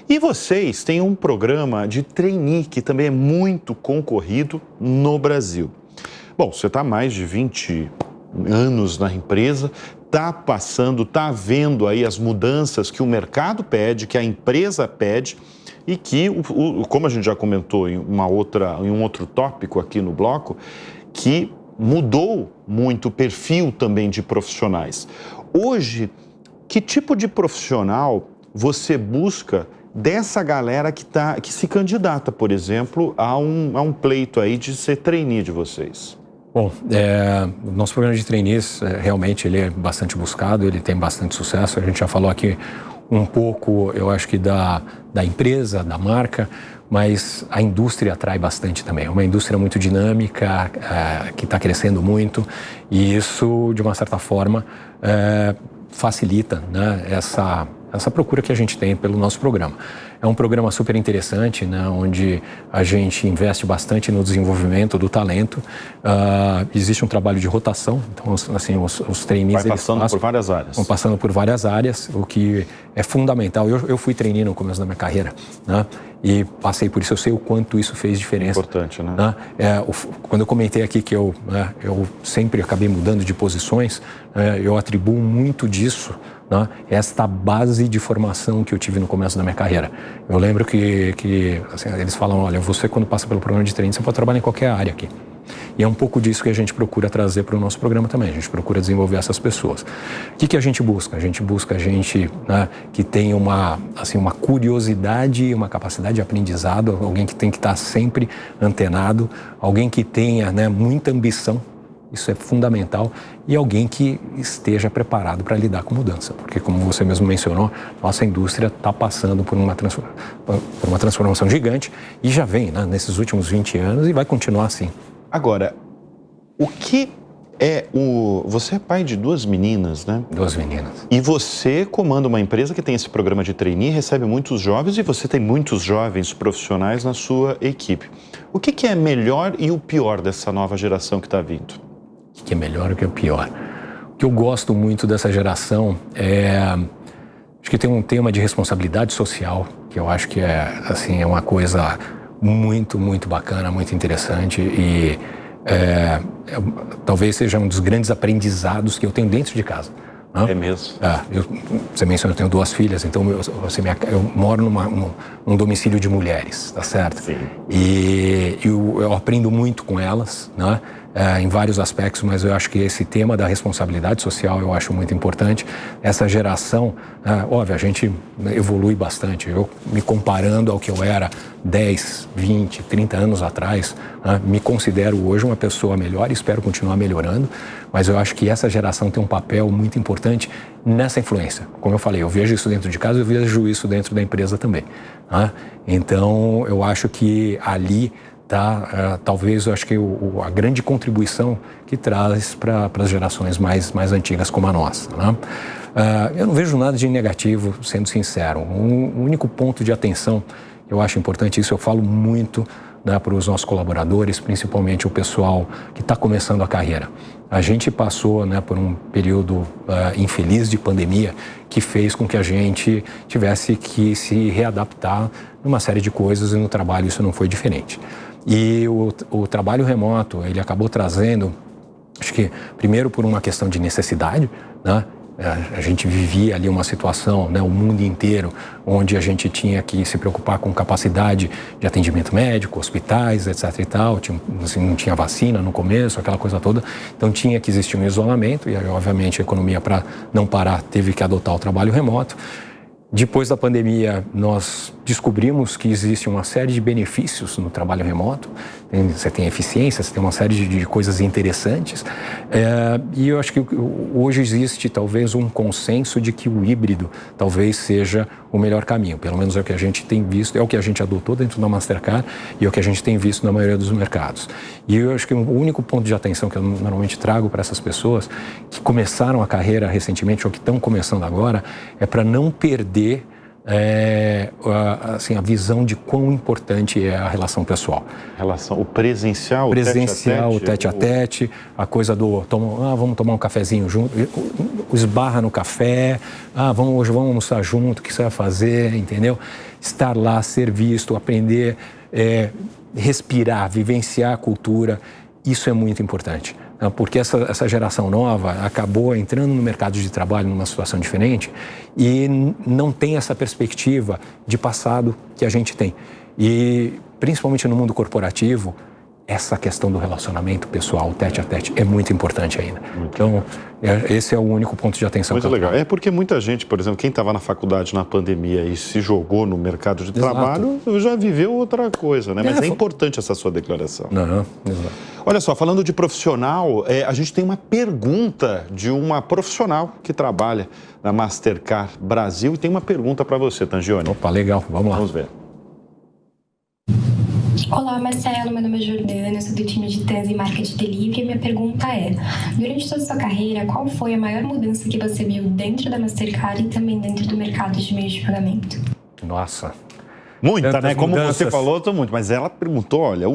E vocês têm um programa de trainee que também é muito concorrido no Brasil. Bom, você está há mais de 20 anos na empresa, está vendo aí as mudanças que o mercado pede, que a empresa pede e que, como a gente já comentou em um outro tópico aqui no bloco, que mudou muito o perfil também de profissionais. Hoje, que tipo de profissional você busca dessa galera que se candidata, por exemplo, a um pleito aí de ser trainee de vocês? Bom, o nosso programa de trainees, realmente, ele é bastante buscado, ele tem bastante sucesso. A gente já falou aqui um pouco, eu acho que da empresa, da marca, mas a indústria atrai bastante também. É uma indústria muito dinâmica, que está crescendo muito, e isso, de uma certa forma, facilita, né, essa procura que a gente tem pelo nosso programa. É um programa super interessante, né, onde a gente investe bastante no desenvolvimento do talento. Existe um trabalho de rotação, então assim, os trainees vai passando por várias áreas. Vão passando por várias áreas, o que é fundamental. Eu fui trainee no começo da minha carreira, né, e passei por isso, eu sei o quanto isso fez diferença. Importante, né? Quando eu comentei aqui que eu sempre acabei mudando de posições, eu atribuo muito disso, né, esta base de formação que eu tive no começo da minha carreira. Eu lembro que assim, eles falam, olha, você quando passa pelo programa de treino, você pode trabalhar em qualquer área aqui. E é um pouco disso que a gente procura trazer para o nosso programa também. A gente procura desenvolver essas pessoas. O que a gente busca? A gente busca gente, né, que tenha uma curiosidade e uma capacidade de aprendizado, alguém que tem que estar sempre antenado, alguém que tenha, né, muita ambição. Isso é fundamental, e alguém que esteja preparado para lidar com mudança, porque como você mesmo mencionou, nossa indústria está passando por uma transformação gigante e já vem, né, nesses últimos 20 anos e vai continuar assim. Agora, o que é você é pai de 2 meninas, né? 2 meninas. E você comanda uma empresa que tem esse programa de trainee, recebe muitos jovens e você tem muitos jovens profissionais na sua equipe. O que é melhor e o pior dessa nova geração que está vindo? O que é melhor e o que é pior? O que eu gosto muito dessa geração acho que tem um tema de responsabilidade social, que eu acho que é uma coisa muito, muito bacana, muito interessante e talvez seja um dos grandes aprendizados que eu tenho dentro de casa. É mesmo? Você mencionou, eu tenho 2 filhas, então eu moro num domicílio de mulheres, tá certo? Sim. E eu aprendo muito com elas, né? Em vários aspectos, mas eu acho que esse tema da responsabilidade social eu acho muito importante. Essa geração, óbvio, a gente evolui bastante. Eu, me comparando ao que eu era 10, 20, 30 anos atrás, me considero hoje uma pessoa melhor e espero continuar melhorando, mas eu acho que essa geração tem um papel muito importante nessa influência. Como eu falei, eu vejo isso dentro de casa, eu vejo isso dentro da empresa também. Então, eu acho que ali talvez eu acho que a grande contribuição que traz para as gerações mais antigas como a nossa, né? Eu não vejo nada de negativo, sendo sincero. O único ponto de atenção que eu acho importante, isso eu falo muito, né, para os nossos colaboradores, principalmente o pessoal que está começando a carreira. A gente passou, né, por um período infeliz de pandemia que fez com que a gente tivesse que se readaptar numa série de coisas e no trabalho isso não foi diferente. E o trabalho remoto, ele acabou trazendo, acho que primeiro por uma questão de necessidade, né? A gente vivia ali uma situação, né, o mundo inteiro, onde a gente tinha que se preocupar com capacidade de atendimento médico, hospitais, etc e tal, não tinha vacina no começo, aquela coisa toda, então tinha que existir um isolamento e aí, obviamente, a economia, para não parar, teve que adotar o trabalho remoto. Depois da pandemia, nós descobrimos que existe uma série de benefícios no trabalho remoto. Você tem eficiência, você tem uma série de coisas interessantes. E eu acho que hoje existe talvez um consenso de que o híbrido talvez seja o melhor caminho. Pelo menos é o que a gente tem visto, é o que a gente adotou dentro da Mastercard e é o que a gente tem visto na maioria dos mercados. E eu acho que o único ponto de atenção que eu normalmente trago para essas pessoas que começaram a carreira recentemente ou que estão começando agora é para não perder a visão de quão importante é a relação pessoal. O presencial, o tete-a-tete, a coisa do vamos tomar um cafezinho junto, o esbarra no café, hoje vamos almoçar junto, o que você vai fazer, entendeu? Estar lá, ser visto, aprender, respirar, vivenciar a cultura, isso é muito importante. Porque essa geração nova acabou entrando no mercado de trabalho numa situação diferente e não tem essa perspectiva de passado que a gente tem. E, principalmente no mundo corporativo, essa questão do relacionamento pessoal, tete-a-tete, é muito importante ainda. Então, esse é o único ponto de atenção. Muito legal. É porque muita gente, por exemplo, quem estava na faculdade na pandemia e se jogou no mercado de trabalho, já viveu outra coisa, né? Mas é importante essa sua declaração. Exato. Olha só, falando de profissional, a gente tem uma pergunta de uma profissional que trabalha na Mastercard Brasil e tem uma pergunta para você, Tangione. Opa, legal. Vamos lá. Vamos ver. Olá, Marcelo. Meu nome é Jordana, sou do time de Trans e Market Delivery. E minha pergunta é: durante toda a sua carreira, qual foi a maior mudança que você viu dentro da Mastercard e também dentro do mercado de meios de pagamento? Nossa. Muita, Tantas né? Como mudanças. você falou, muito. Mas ela perguntou, olha,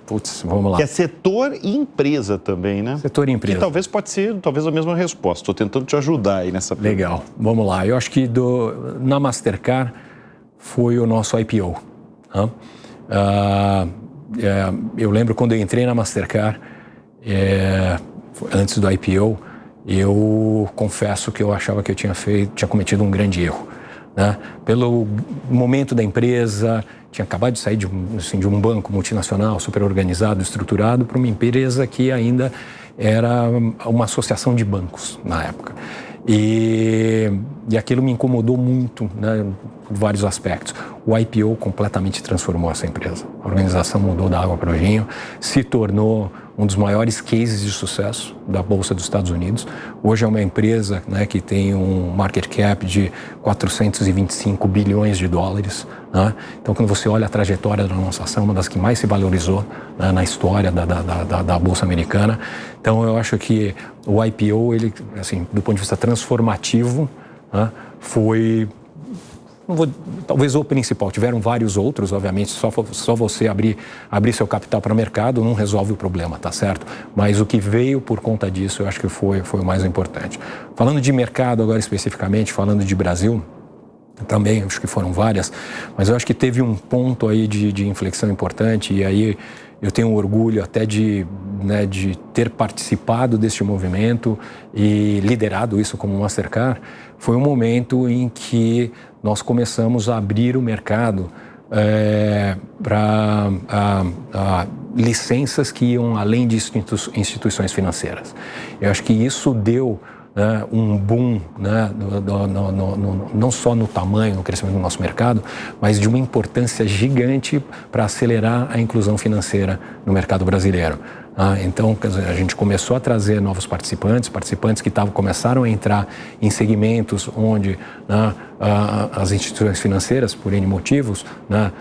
Putz, vamos lá. Que é setor e empresa também, né? Setor e empresa. Que talvez pode ser, a mesma resposta. Estou tentando te ajudar aí nessa pergunta. Legal, vamos lá. Eu acho que na Mastercard foi o nosso IPO. Eu lembro quando eu entrei na Mastercard, antes do IPO, eu confesso que eu achava que eu tinha cometido um grande erro. Né? Pelo momento da empresa, tinha acabado de sair de um banco multinacional super organizado, estruturado, para uma empresa que ainda era uma associação de bancos na época. E aquilo me incomodou muito, né, por vários aspectos. O IPO completamente transformou essa empresa. A organização mudou da água para o vinho, se tornou um dos maiores cases de sucesso da Bolsa dos Estados Unidos. Hoje é uma empresa, né, que tem um market cap de 425 bilhões de dólares. Né? Então, quando você olha a trajetória da nossa ação, uma das que mais se valorizou, né, na história da Bolsa Americana. Então, eu acho que o IPO, ele, assim, do ponto de vista transformativo, né, foi... talvez o principal. Tiveram vários outros, obviamente, só você abrir seu capital para o mercado não resolve o problema, tá certo? Mas o que veio por conta disso, eu acho que foi o mais importante. Falando de mercado agora especificamente, falando de Brasil, também acho que foram várias, mas eu acho que teve um ponto aí de inflexão importante, e aí eu tenho orgulho até de ter participado deste movimento e liderado isso como Mastercard. Foi um momento em que nós começamos a abrir o mercado para licenças que iam além de instituições financeiras. Eu acho que isso deu, né, um boom, né, não só no tamanho, no crescimento do nosso mercado, mas de uma importância gigante para acelerar a inclusão financeira no mercado brasileiro. Então, quer dizer, a gente começou a trazer novos participantes que começaram a entrar em segmentos onde, né, as instituições financeiras, por N motivos, né,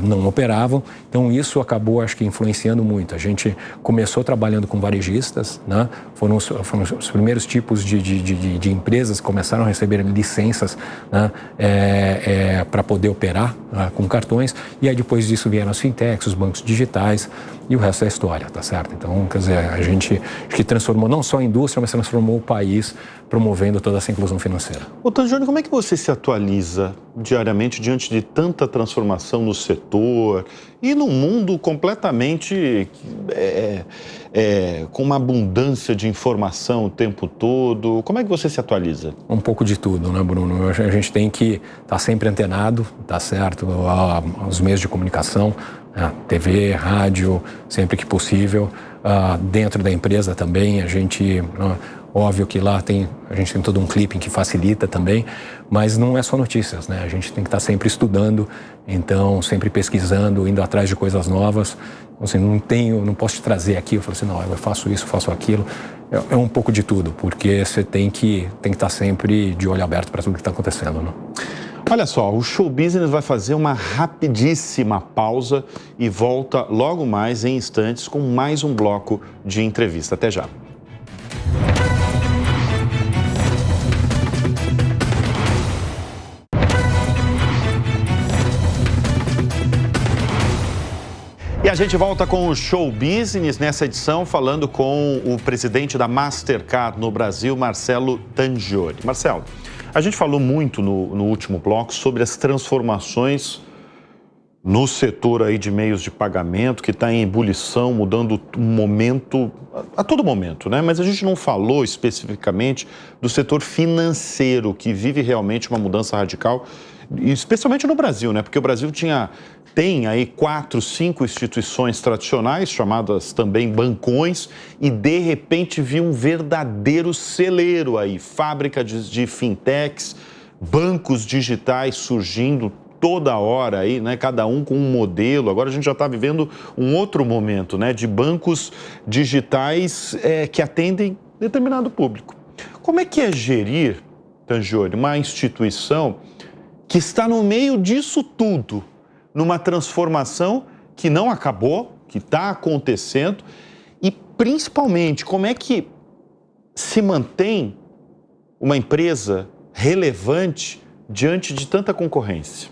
não operavam. Então, isso acabou, acho que, influenciando muito. A gente começou trabalhando com varejistas, né, foram os primeiros tipos de empresas que começaram a receber licenças, né, para poder operar com cartões. E aí, depois disso, vieram as fintechs, os bancos digitais, e o resto é história, tá certo? Então, quer dizer, a gente acho que transformou não só a indústria, mas transformou o país, promovendo toda essa inclusão financeira. Ô, Tangione, como é que você se atualiza diariamente diante de tanta transformação no setor e num mundo completamente com uma abundância de informação o tempo todo? Como é que você se atualiza? Um pouco de tudo, né, Bruno? A gente tem que estar sempre antenado, tá certo? Aos meios de comunicação, TV, rádio, sempre que possível. Dentro da empresa também, a gente... Óbvio que lá a gente tem todo um clipping que facilita também, mas não é só notícias, né? A gente tem que estar sempre estudando, então sempre pesquisando, indo atrás de coisas novas. Assim, não posso te trazer aqui, eu falo assim, não, eu faço isso, faço aquilo. É um pouco de tudo, porque você tem que estar sempre de olho aberto para tudo que está acontecendo, né? Olha só, o Show Business vai fazer uma rapidíssima pausa e volta logo mais em instantes com mais um bloco de entrevista. Até já. E a gente volta com o Show Business nessa edição, falando com o presidente da Mastercard no Brasil, Marcelo Tangione. Marcelo, a gente falou muito no último bloco sobre as transformações no setor aí de meios de pagamento, que está em ebulição, mudando um momento, a todo momento, né? Mas a gente não falou especificamente do setor financeiro, que vive realmente uma mudança radical, especialmente no Brasil, né? Porque o Brasil tem aí 4, 5 instituições tradicionais, chamadas também bancões, e de repente viu um verdadeiro celeiro aí, fábrica de fintechs, bancos digitais surgindo toda hora aí, né? Cada um com um modelo. Agora a gente já está vivendo um outro momento, né? De bancos digitais que atendem determinado público. Como é que é gerir, Tangione, uma instituição que está no meio disso tudo, numa transformação que não acabou, que está acontecendo, e principalmente como é que se mantém uma empresa relevante diante de tanta concorrência?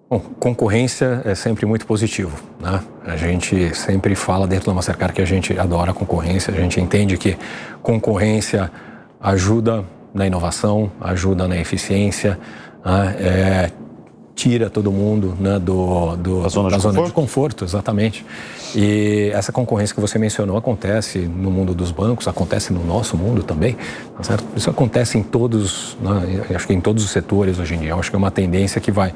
Bom, concorrência é sempre muito positivo, né? A gente sempre fala dentro da Mastercard que a gente adora a concorrência, a gente entende que concorrência ajuda na inovação, ajuda na eficiência, né? Tira todo mundo, né, da zona de conforto, exatamente. E essa concorrência que você mencionou acontece no mundo dos bancos, acontece no nosso mundo também, tá certo? Isso acontece em todos, né, acho que em todos os setores hoje em dia. Eu acho que é uma tendência que vai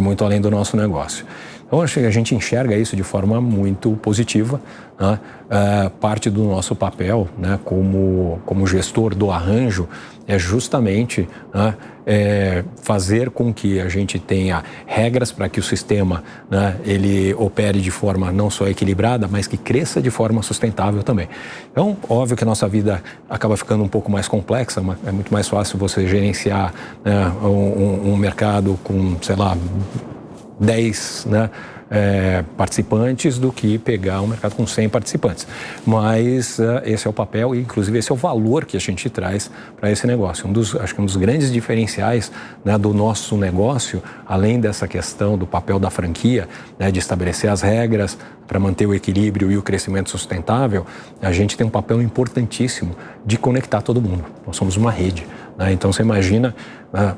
muito além do nosso negócio. Então, acho que a gente enxerga isso de forma muito positiva, né? Parte do nosso papel, né, como gestor do arranjo é justamente, né, fazer com que a gente tenha regras para que o sistema, né, ele opere de forma não só equilibrada, mas que cresça de forma sustentável também. Então, óbvio que a nossa vida acaba ficando um pouco mais complexa, é muito mais fácil você gerenciar, né, um mercado com, sei lá, 10, né, participantes do que pegar um mercado com 100 participantes. Mas esse é o papel e, inclusive, esse é o valor que a gente traz para esse negócio. Acho que um dos grandes diferenciais, né, do nosso negócio, além dessa questão do papel da franquia, né, de estabelecer as regras para manter o equilíbrio e o crescimento sustentável, a gente tem um papel importantíssimo de conectar todo mundo. Nós somos uma rede, né? Então, você imagina,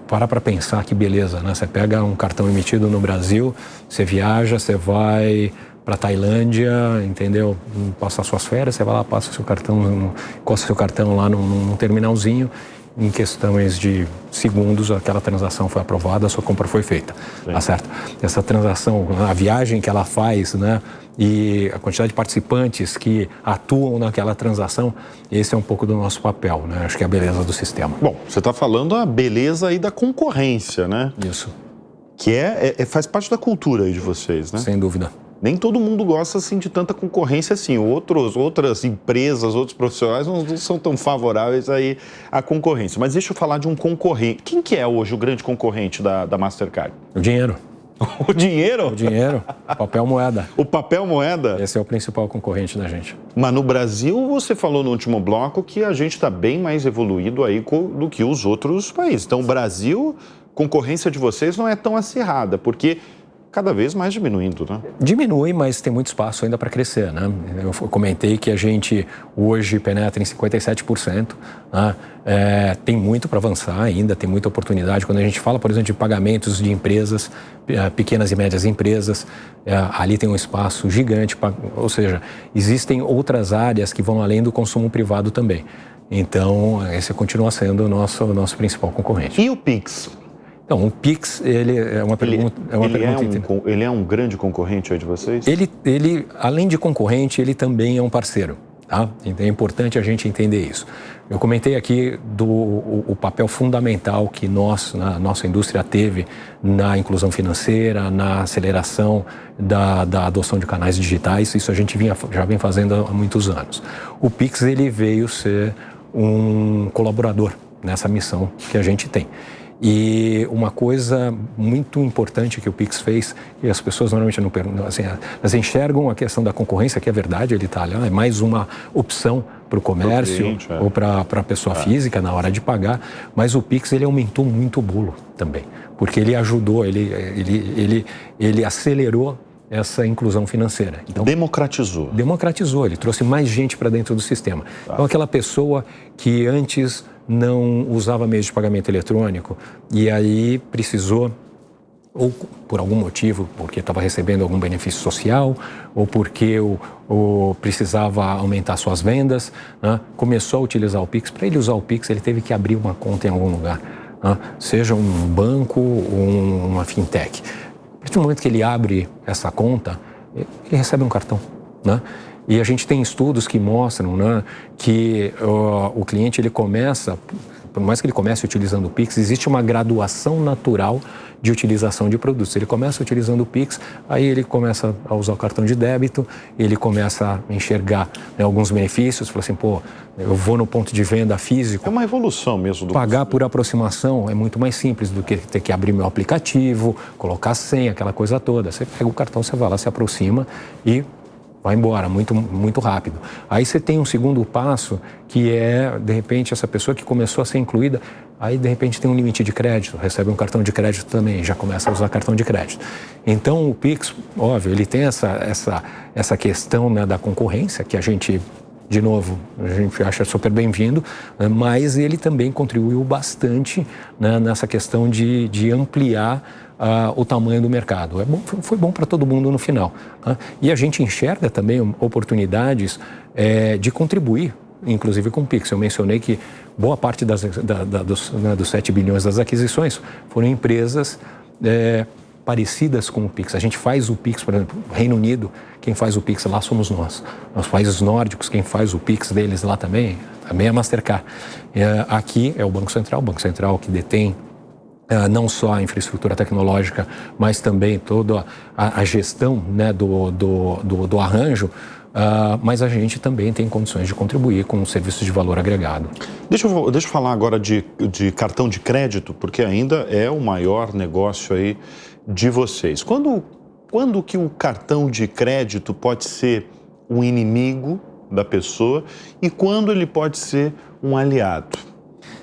para pensar que beleza, né? Você pega um cartão emitido no Brasil, você viaja, você vai para Tailândia, entendeu? Passa suas férias, você vai lá, passa seu cartão, encosta seu cartão lá num terminalzinho, em questões de segundos, aquela transação foi aprovada, a sua compra foi feita, tá certo? Essa transação, a viagem que ela faz, né, e a quantidade de participantes que atuam naquela transação, esse é um pouco do nosso papel, né? Acho que é a beleza do sistema. Bom, você está falando a beleza aí da concorrência, né? Isso. Que faz parte da cultura aí de vocês, né? Sem dúvida. Nem todo mundo gosta, assim, de tanta concorrência assim. Outras empresas, outros profissionais não são tão favoráveis aí à concorrência. Mas deixa eu falar de um concorrente. Quem que é hoje o grande concorrente da Mastercard? O dinheiro. O dinheiro? O dinheiro, o papel moeda. O papel moeda? Esse é o principal concorrente da gente. Mas no Brasil, você falou no último bloco que a gente está bem mais evoluído aí do que os outros países. Então, o Brasil, concorrência de vocês não é tão acirrada, porque cada vez mais diminuindo, né? Diminui, mas tem muito espaço ainda para crescer, né? Eu comentei que a gente hoje penetra em 57%, né? Tem muito para avançar ainda, tem muita oportunidade. Quando a gente fala, por exemplo, de pagamentos de empresas, pequenas e médias empresas, ali tem um espaço gigante, ou seja, existem outras áreas que vão além do consumo privado também. Então, esse continua sendo o nosso principal concorrente. E o Pix? Então, o Pix, ele é uma pergunta... Ele é um grande concorrente aí de vocês? Ele, além de concorrente, ele também é um parceiro, tá? Então, é importante a gente entender isso. Eu comentei aqui o papel fundamental que a nossa indústria teve na inclusão financeira, na aceleração da adoção de canais digitais. Isso a gente já vem fazendo há muitos anos. O Pix, ele veio ser um colaborador nessa missão que a gente tem. E uma coisa muito importante que o Pix fez, e as pessoas normalmente não perguntam, assim, elas enxergam a questão da concorrência, que é verdade, ele está lá, é mais uma opção para o comércio cliente, ou para a pessoa física na hora de pagar, mas o Pix, ele aumentou muito o bolo também, porque ele ajudou, ele acelerou essa inclusão financeira. Então, Democratizou, ele trouxe mais gente para dentro do sistema. Então, aquela pessoa que antes não usava meios de pagamento eletrônico e aí precisou, ou por algum motivo, porque estava recebendo algum benefício social, ou porque precisava aumentar suas vendas, né? Começou a utilizar o Pix. Para ele usar o Pix, ele teve que abrir uma conta em algum lugar, né? Seja um banco ou uma fintech. A partir do momento que ele abre essa conta, ele recebe um cartão, né? E a gente tem estudos que mostram, né, que o cliente, ele começa, por mais que ele comece utilizando o Pix, existe uma graduação natural de utilização de produtos. Ele começa utilizando o Pix, aí ele começa a usar o cartão de débito, ele começa a enxergar, né, alguns benefícios, fala assim, pô, eu vou no ponto de venda físico. É uma evolução mesmo do Pagar por aproximação é muito mais simples do que ter que abrir meu aplicativo, colocar senha, aquela coisa toda. Você pega o cartão, você vai lá, se aproxima e vai embora, muito rápido. Aí você tem um segundo passo, que é, de repente, essa pessoa que começou a ser incluída, aí, de repente, tem um limite de crédito, recebe um cartão de crédito também, já começa a usar cartão de crédito. Então, o Pix, óbvio, ele tem essa questão, né, da concorrência, que a gente, de novo, a gente acha super bem-vindo, né, mas ele também contribuiu bastante, né, nessa questão de ampliar o tamanho do mercado. Foi bom para todo mundo no final. Né? E a gente enxerga também oportunidades de contribuir, inclusive com o Pix. Eu mencionei que boa parte dos 7 bilhões das aquisições foram empresas parecidas com o Pix. A gente faz o Pix, por exemplo, Reino Unido, quem faz o Pix lá somos nós. Nos países nórdicos, quem faz o Pix deles lá também é a Mastercard. Aqui é o Banco Central que detém não só a infraestrutura tecnológica, mas também toda a gestão, né, do arranjo, mas a gente também tem condições de contribuir com serviços de valor agregado. Deixa eu falar agora de cartão de crédito, porque ainda é o maior negócio aí de vocês. Quando que o cartão de crédito pode ser um inimigo da pessoa e quando ele pode ser um aliado?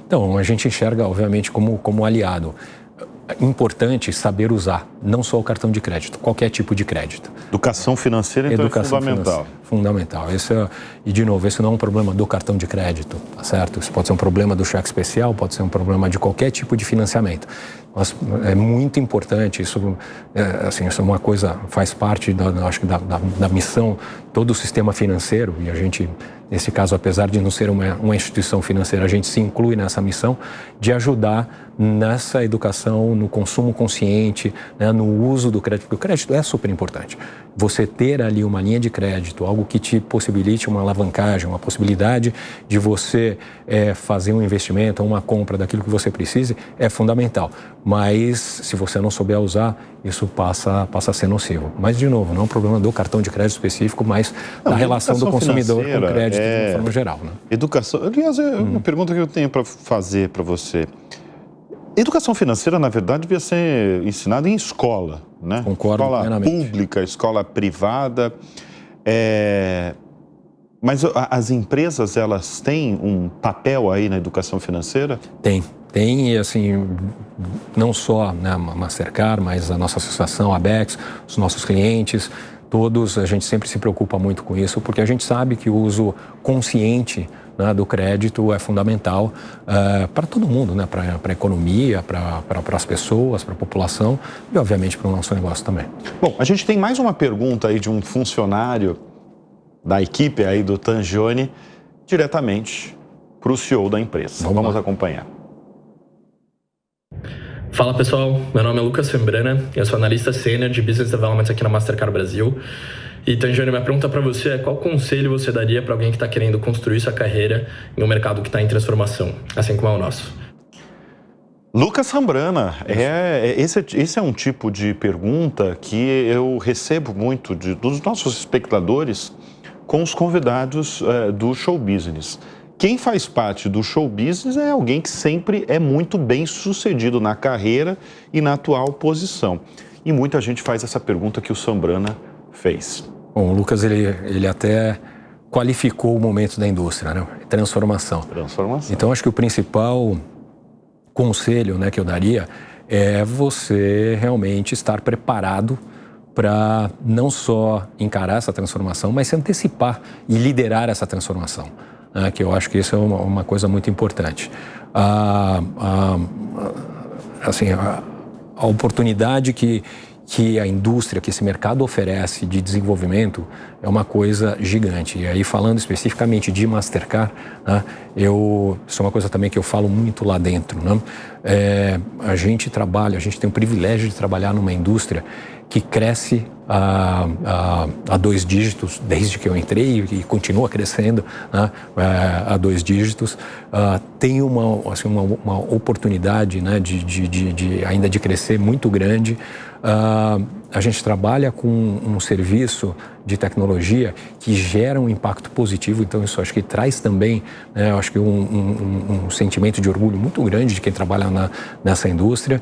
Então, a gente enxerga, obviamente, como aliado. Importante saber usar, não só o cartão de crédito, qualquer tipo de crédito. Educação financeira, então, é fundamental. Fundamental. E, de novo, esse não é um problema do cartão de crédito, tá certo? Isso pode ser um problema do cheque especial, pode ser um problema de qualquer tipo de financiamento. Mas é muito importante, isso é uma coisa, faz parte, acho que da missão, todo o sistema financeiro, e a gente, nesse caso, apesar de não ser uma instituição financeira, a gente se inclui nessa missão de ajudar nessa educação, no consumo consciente, né, no uso do crédito, porque o crédito é super importante. Você ter ali uma linha de crédito, algo que te possibilite uma alavancagem, uma possibilidade de você fazer um investimento, uma compra daquilo que você precise, é fundamental. Mas, se você não souber usar, isso passa a ser nocivo. Mas, de novo, não é um problema do cartão de crédito específico, mas da relação do consumidor com o crédito de uma forma geral. Né? Educação, aliás, é uma pergunta que eu tenho para fazer para você. Educação financeira, na verdade, devia ser ensinada em escola, né? Concordo plenamente. Escola pública, escola privada. Mas as empresas, elas têm um papel aí na educação financeira? Tem, e assim, não só, né, a Mastercard, mas a nossa associação, a Abex, os nossos clientes, todos, a gente sempre se preocupa muito com isso, porque a gente sabe que o uso consciente, né, do crédito é fundamental para todo mundo, né, para a economia, para as pessoas, para a população e, obviamente, para o nosso negócio também. Bom, a gente tem mais uma pergunta aí de um funcionário da equipe aí do Tangione, diretamente para o CEO da empresa. Vamos acompanhar. Fala pessoal, meu nome é Lucas Fembrana, eu sou analista sênior de Business Development aqui na Mastercard Brasil. E Tangione, minha pergunta para você é qual conselho você daria para alguém que está querendo construir sua carreira em um mercado que está em transformação, assim como é o nosso? Lucas Fembrana, esse é um tipo de pergunta que eu recebo muito dos nossos espectadores com os convidados do show business. Quem faz parte do show business é alguém que sempre é muito bem sucedido na carreira e na atual posição. E muita gente faz essa pergunta que o Fembrana fez. Bom, o Lucas, ele até qualificou o momento da indústria, né? Transformação. Então, acho que o principal conselho, né, que eu daria é você realmente estar preparado para não só encarar essa transformação, mas se antecipar e liderar essa transformação. Que eu acho que isso é uma coisa muito importante. Assim, a oportunidade que a indústria, que esse mercado oferece de desenvolvimento é uma coisa gigante. E aí, falando especificamente de Mastercard, né, isso é uma coisa também que eu falo muito lá dentro. Né? A gente tem o privilégio de trabalhar numa indústria que cresce a 2 dígitos desde que eu entrei e continua crescendo, né, a 2 dígitos. Tem uma oportunidade, né, ainda de crescer muito grande. A gente trabalha com um serviço de tecnologia que gera um impacto positivo, então isso acho que traz também, né, acho que um sentimento de orgulho muito grande de quem trabalha nessa indústria.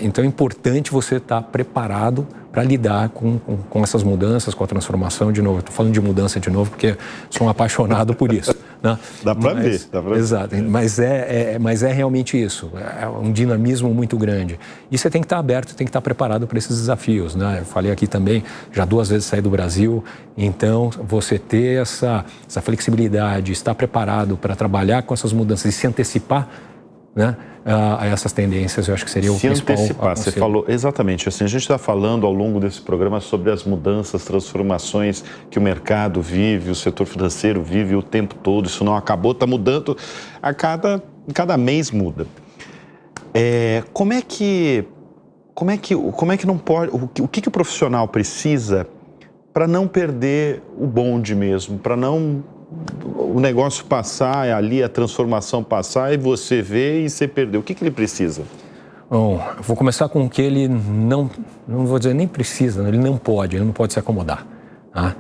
Então é importante você estar preparado para lidar com essas mudanças, com a transformação de novo. Estou falando de mudança de novo porque sou um apaixonado por isso. Né? Dá para ver. Exato, mas é realmente isso, é um dinamismo muito grande. E você tem que estar aberto, tem que estar preparado para esses desafios. Né? Eu falei aqui também, já 2 vezes saí do Brasil, então você ter essa flexibilidade, estar preparado para trabalhar com essas mudanças e se antecipar, né, a essas tendências, eu acho que seria o principal. Se antecipar, você falou exatamente assim, a gente está falando ao longo desse programa sobre as mudanças, transformações que o mercado vive, o setor financeiro vive o tempo todo, isso não acabou, está mudando, cada mês muda. Como é que não pode, o que o profissional precisa para não perder o bonde mesmo, para não o negócio passar, ali a transformação passar e você vê e você perdeu? O que ele precisa? Bom, eu vou começar com o que ele não vou dizer nem precisa, ele não pode se acomodar. Tá?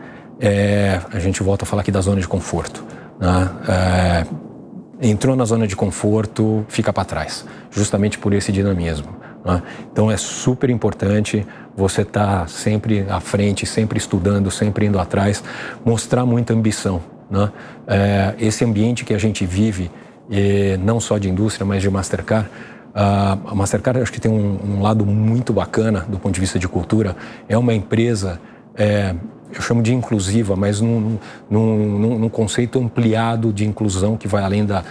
A gente volta a falar aqui da zona de conforto. Tá? Entrou na zona de conforto, fica para trás, justamente por esse dinamismo. Tá? Então é super importante você estar sempre à frente, sempre estudando, sempre indo atrás, mostrar muita ambição. Né? Esse ambiente que a gente vive, não só de indústria, mas de Mastercard, a Mastercard acho que tem um lado muito bacana do ponto de vista de cultura. É uma empresa, eu chamo de inclusiva, mas num conceito ampliado de inclusão que vai além da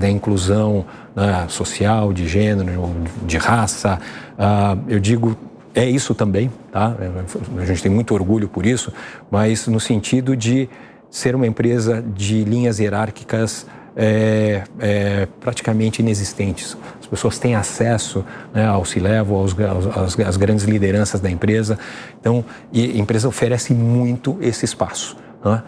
inclusão, né, social, de gênero, de raça. Eu digo, é isso também, tá? A gente tem muito orgulho por isso, mas no sentido de ser uma empresa de linhas hierárquicas praticamente inexistentes. As pessoas têm acesso, né, ao C-Level, às grandes lideranças da empresa. Então, e a empresa oferece muito esse espaço. Né?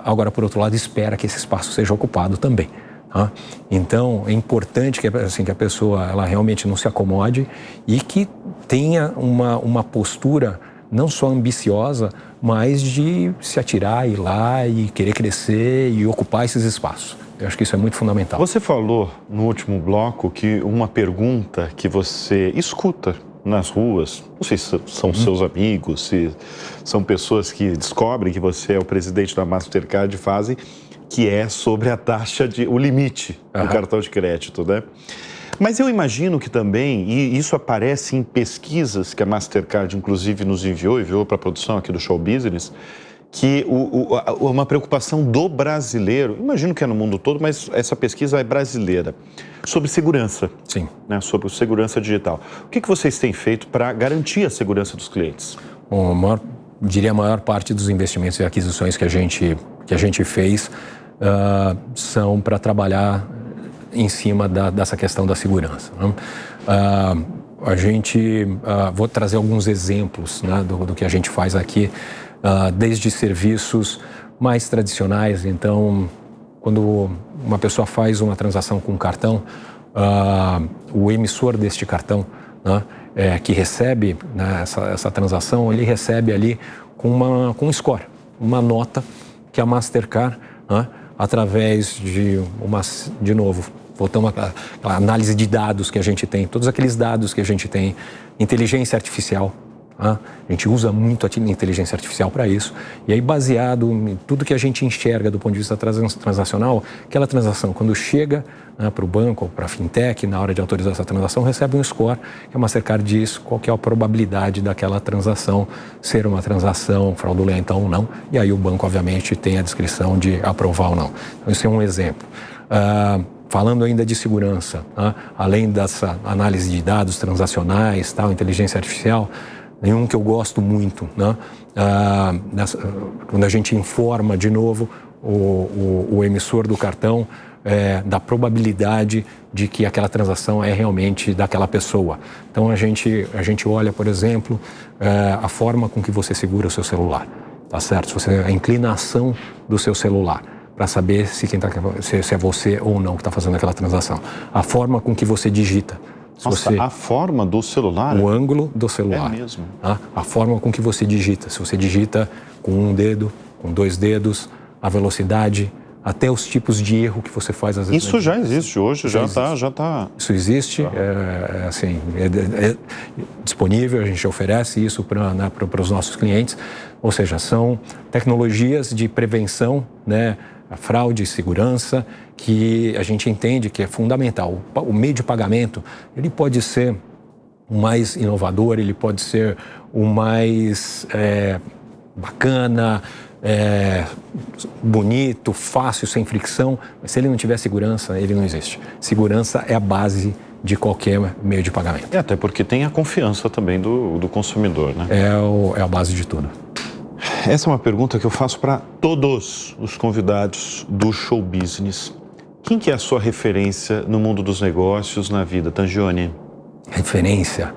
Agora, por outro lado, espera que esse espaço seja ocupado também. Tá? Então, é importante que a pessoa ela realmente não se acomode e que tenha uma postura não só ambiciosa, mas de se atirar, ir lá e querer crescer e ocupar esses espaços. Eu acho que isso é muito fundamental. Você falou no último bloco que uma pergunta que você escuta nas ruas, não sei se são seus amigos, se são pessoas que descobrem que você é o presidente da Mastercard, fazem, que é sobre a taxa o limite do cartão de crédito, né? Mas eu imagino que também, e isso aparece em pesquisas que a Mastercard inclusive nos enviou para a produção aqui do Show Business, que uma preocupação do brasileiro, imagino que é no mundo todo, mas essa pesquisa é brasileira, sobre segurança. Sim. Né, sobre segurança digital. O que vocês têm feito para garantir a segurança dos clientes? Bom, a maior parte dos investimentos e aquisições que a gente fez são para trabalhar em cima dessa questão da segurança. Né? Vou trazer alguns exemplos, né, do que a gente faz aqui, desde serviços mais tradicionais. Então, quando uma pessoa faz uma transação com um cartão, o emissor deste cartão, né, que recebe, né, essa transação, ele recebe ali com um score, uma nota que a Mastercard, né, através de novo, voltamos àquela análise de dados que a gente tem, todos aqueles dados que a gente tem, inteligência artificial. A gente usa muito a inteligência artificial para isso. E aí, baseado em tudo que a gente enxerga do ponto de vista transacional, aquela transação, quando chega, né, para o banco ou para a fintech, na hora de autorizar essa transação, recebe um score que a Mastercard diz qual que é a probabilidade daquela transação ser uma transação fraudulenta ou não. E aí o banco, obviamente, tem a descrição de aprovar ou não. Então, esse é um exemplo. Falando ainda de segurança, né, além dessa análise de dados transacionais, inteligência artificial, nenhum que eu gosto muito, né? Quando a gente informa de novo o emissor do cartão da probabilidade de que aquela transação é realmente daquela pessoa. Então a gente olha, por exemplo, a forma com que você segura o seu celular, tá certo? A inclinação do seu celular, para saber se é você ou não que está fazendo aquela transação. A forma com que você digita. A forma do celular? O ângulo do celular. É mesmo. Tá? A forma com que você digita. Se você digita com um dedo, com 2 dedos, a velocidade, até os tipos de erro que você faz às vezes. Isso já existe hoje, já está. Isso existe, é disponível, a gente oferece isso para os nossos clientes. Ou seja, são tecnologias de prevenção, né? A fraude e segurança, que a gente entende que é fundamental. O meio de pagamento, ele pode ser o mais inovador, ele pode ser o mais bacana, bonito, fácil, sem fricção, mas se ele não tiver segurança, ele não existe. Segurança é a base de qualquer meio de pagamento. Até porque tem a confiança também do consumidor, né? É a base de tudo. Essa é uma pergunta que eu faço para todos os convidados do Show Business. Quem que é a sua referência no mundo dos negócios, na vida, Tangioni? Referência?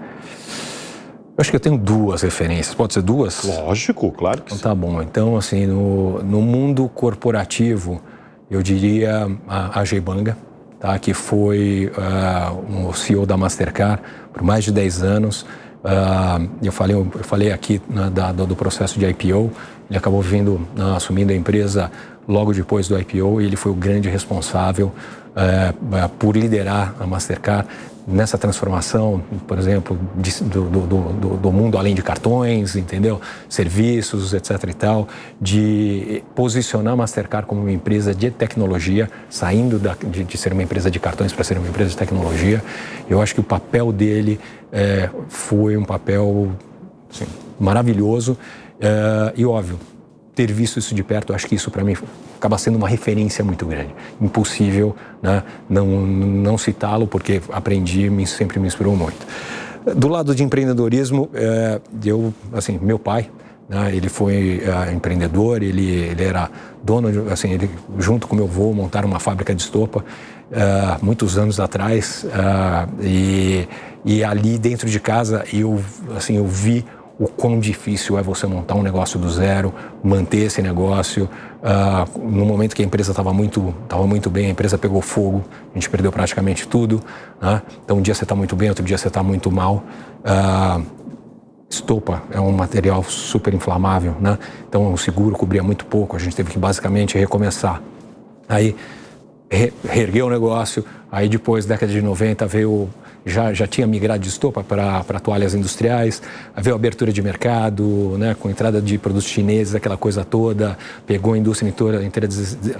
Eu acho que eu tenho 2 referências. Pode ser 2? Lógico, claro que sim. Então, tá bom. Então, assim, no mundo corporativo, eu diria a Ajay Banga, tá? Que foi o CEO da Mastercard por mais de 10 anos. Eu falei aqui do processo de IPO. Ele acabou assumindo a empresa logo depois do IPO e ele foi o grande responsável por liderar a Mastercard nessa transformação, por exemplo, do mundo além de cartões, entendeu? Serviços, etc. e tal, de posicionar a Mastercard como uma empresa de tecnologia, saindo de ser uma empresa de cartões para ser uma empresa de tecnologia. Eu acho que o papel dele foi um papel assim, maravilhoso e, óbvio, ter visto isso de perto, eu acho que isso para mim acaba sendo uma referência muito grande. Impossível, né, não citá-lo, porque aprendi, sempre me inspirou muito. Do lado de empreendedorismo, meu pai, né, ele foi empreendedor, ele era dono, ele junto com meu avô montaram uma fábrica de estopa muitos anos atrás e ali dentro de casa eu vi o quão difícil é você montar um negócio do zero, manter esse negócio. No momento que a empresa estava muito bem, a empresa pegou fogo, a gente perdeu praticamente tudo, né? Então um dia você está muito bem, outro dia você está muito mal. Estopa é um material super inflamável, né? Então o seguro cobria muito pouco, a gente teve que basicamente recomeçar. Aí reergueu o negócio, aí depois, década de 90, veio... Já tinha migrado de estopa para toalhas industriais, veio a abertura de mercado, né, com entrada de produtos chineses, aquela coisa toda, pegou a indústria inteira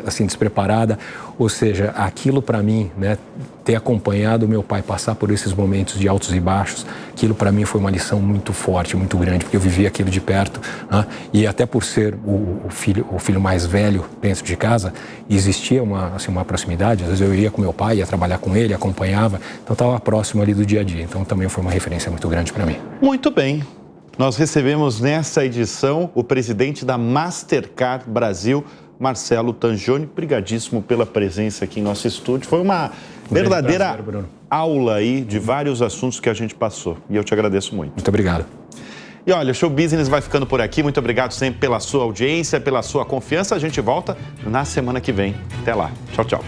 assim, despreparada. Ou seja, aquilo para mim, né, ter acompanhado o meu pai passar por esses momentos de altos e baixos, aquilo para mim foi uma lição muito forte, muito grande, porque eu vivi aquilo de perto, né, e até por ser o filho mais velho dentro de casa, existia uma proximidade. Às vezes eu ia com meu pai, ia trabalhar com ele, acompanhava, então estava próximo ali do dia a dia. Então também foi uma referência muito grande para mim. Muito bem. Nós recebemos nessa edição o presidente da Mastercard Brasil, Marcelo Tangioni. Obrigadíssimo pela presença aqui em nosso estúdio. Foi uma verdadeira aula aí de vários assuntos que a gente passou. E eu te agradeço muito. Muito obrigado. E olha, o Show Business vai ficando por aqui. Muito obrigado sempre pela sua audiência, pela sua confiança. A gente volta na semana que vem. Até lá. Tchau, tchau.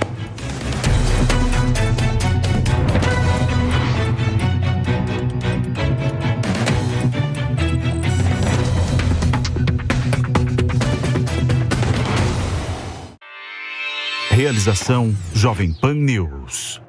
Realização Jovem Pan News.